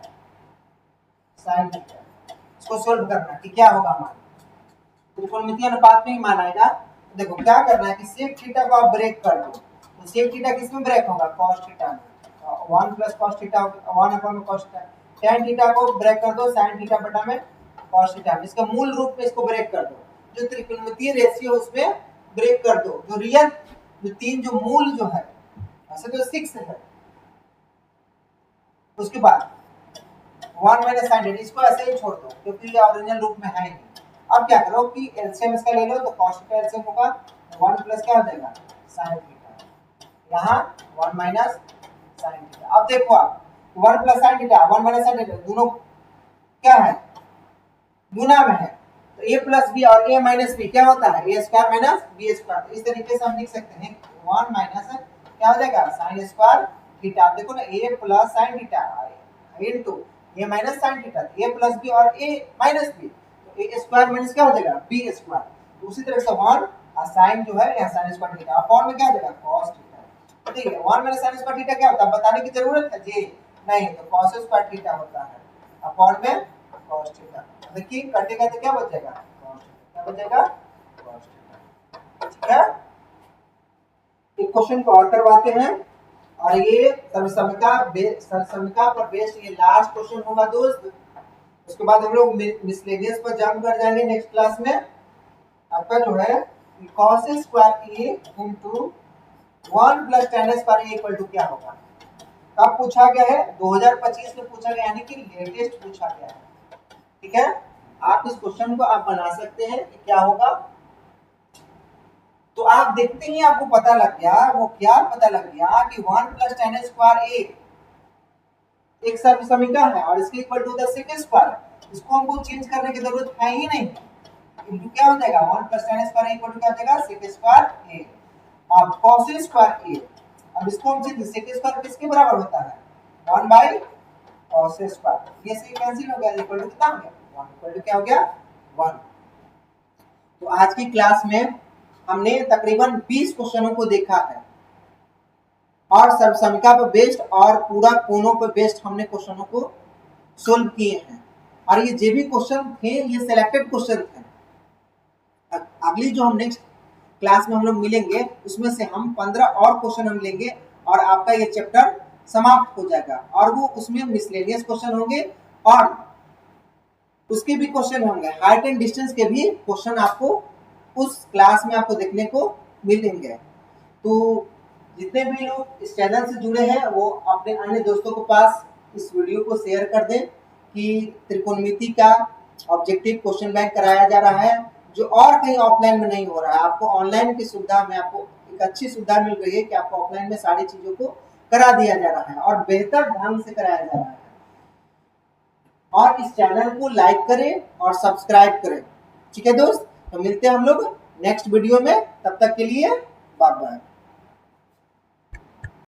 sin थीटा। इसको सोल्व करना कि क्या होगा मान, त्रिकोणमितीय अनुपात में ही मान आएगा। तो देखो क्या करना है कि sec थीटा को आप ब्रेक कर दो, तो sec थीटा किस में ब्रेक होगा cos थीटा में, 1 प्लस cos थीटा 1 अपॉन में cos थीटा। tan थीटा को ब्रेक कर दो sin थीटा बटा में cos थीटा, इसका मूल रूप में इसको ब्रेक कर दो, जो त्रिकोणमितीय रेशियो उसमें ब्रेक कर दो, जो रियल जो तीन जो मूल जो है ऐसे तो 6 है। उसके बाद 1 माइनस sin थीटा इसको ऐसे ही छोड़ दो क्योंकि ये ओरिजिनल रूप में है नहीं। अब क्या करो कि एलसीएम इसका ले लो, तो cos थीटा एलसीएम होगा 1 प्लस क्या हो जाएगा sin थीटा, यहाँ 1 माइनस sin थीटा। अब देखो आप 1 plus sin theta 1 minus sin theta दोनों क्या है गुना में है, तो a प्लस बी और a माइनस बी क्या होता है a square minus b square. तो इस तरीके से हम लिख सकते हैं 1 माइनस क्या हो जाएगा sin स्क्वायर थीटा। आप देखो ना a plus sin theta into a minus sin theta, a plus b और a माइनस b, तो a स्क्वायर माइनस क्या हो जाएगा b स्क्वायर। उसी तरह से 1 और sin जो है यहाँ sin स्क्वायर थीटा अपॉन में क्या हो जाएगा cos थीटा। ठीक है 1 माइनस sin स्क्वायर थीटा क्या होता है बताने की जरूरत है जी नहीं, तो cos स्क्वायर थीटा होता है अपॉन में cos थीटा। देखिए कटेगा तो क्या बचेगा cos थीटा, क्या बचेगा cos थीटा। ठीक है, एक क्वेश्चन को और करवाते हैं और ये सर्वसमिका पर बेस्ड ये लास्ट क्वेश्चन होगा दोस्त। उसके बाद हम लोग मिसलेनियस पर जंप कर जाएंगे नेक्स्ट क्लास में। आपका जो है cos square A into 1 plus tan square A equal to क्या होगा। कब पूछा गया है? 2025 में पूछा गया, यानी कि लेटेस्ट पूछा गया है। ठीक है, आप इस क्वेश्चन को आप बना सकते हैं कि क्या होगा। तो आप देखते ही आपको पता लग गया, वो क्या पता लग गया कि 1 प्लस tan स्क्वायर ए एक सर्वसमिका है और इसके equal to the sec square. इसको हमको चेंज करने की जरूरत है ही नहीं। इंटू क्या हो जाएगा 1 plus tan square equal to क्या हो जाएगा सेक स्क्वायर ए। अब cos स्क्वायर ए, अब इसको हम चेंज, सेक स्क्वायर किसके बराबर होता है 1 बाय cos स्क्वायर। ये से कैंसिल हो गया, इक्वल टू कितना हो गया 1, इक्वल टू क्या हो गया 1। तो आज की क्लास में हमने तकरीबन 20 क्वेश्चनों को देखा है और सर्वसमिका पर बेस्ड और पूरा कोनों पर बेस्ड हमने क्वेश्चनों को सोल्व किए हैं। और ये जो भी क्वेश्चन थे ये सिलेक्टेड क्वेश्चन थे। अगली जो हम नेक्स्ट क्लास में हम लोग मिलेंगे उसमें से हम 15 और क्वेश्चन हम लेंगे और आपका ये चैप्टर समाप्त हो जाएगा। और वो उसमें मिसलेनियस क्वेश्चन होंगे और उसके भी क्वेश्चन होंगे, हाइट एंड डिस्टेंस के भी क्वेश्चन आपको उस क्लास में आपको देखने को मिलेंगे। तो जितने भी लोग इस चैनल से जुड़े हैं वो अपने अन्य दोस्तों के पास इस वीडियो को शेयर कर दें कि त्रिकोणमिति का ऑब्जेक्टिव क्वेश्चन बैंक कराया जा रहा है, जो और कहीं ऑफलाइन में नहीं हो रहा है। आपको ऑनलाइन की सुविधा में आपको एक अच्छी सुविधा मिल रही है कि आपको ऑफलाइन में सारी चीजों को करा दिया जा रहा है और बेहतर ढंग से कराया जा रहा है। और इस चैनल को लाइक करें और सब्सक्राइब करें। ठीक है दोस्त, तो मिलते हैं हम लोग नेक्स्ट वीडियो में, तब तक के लिए बाय बाय।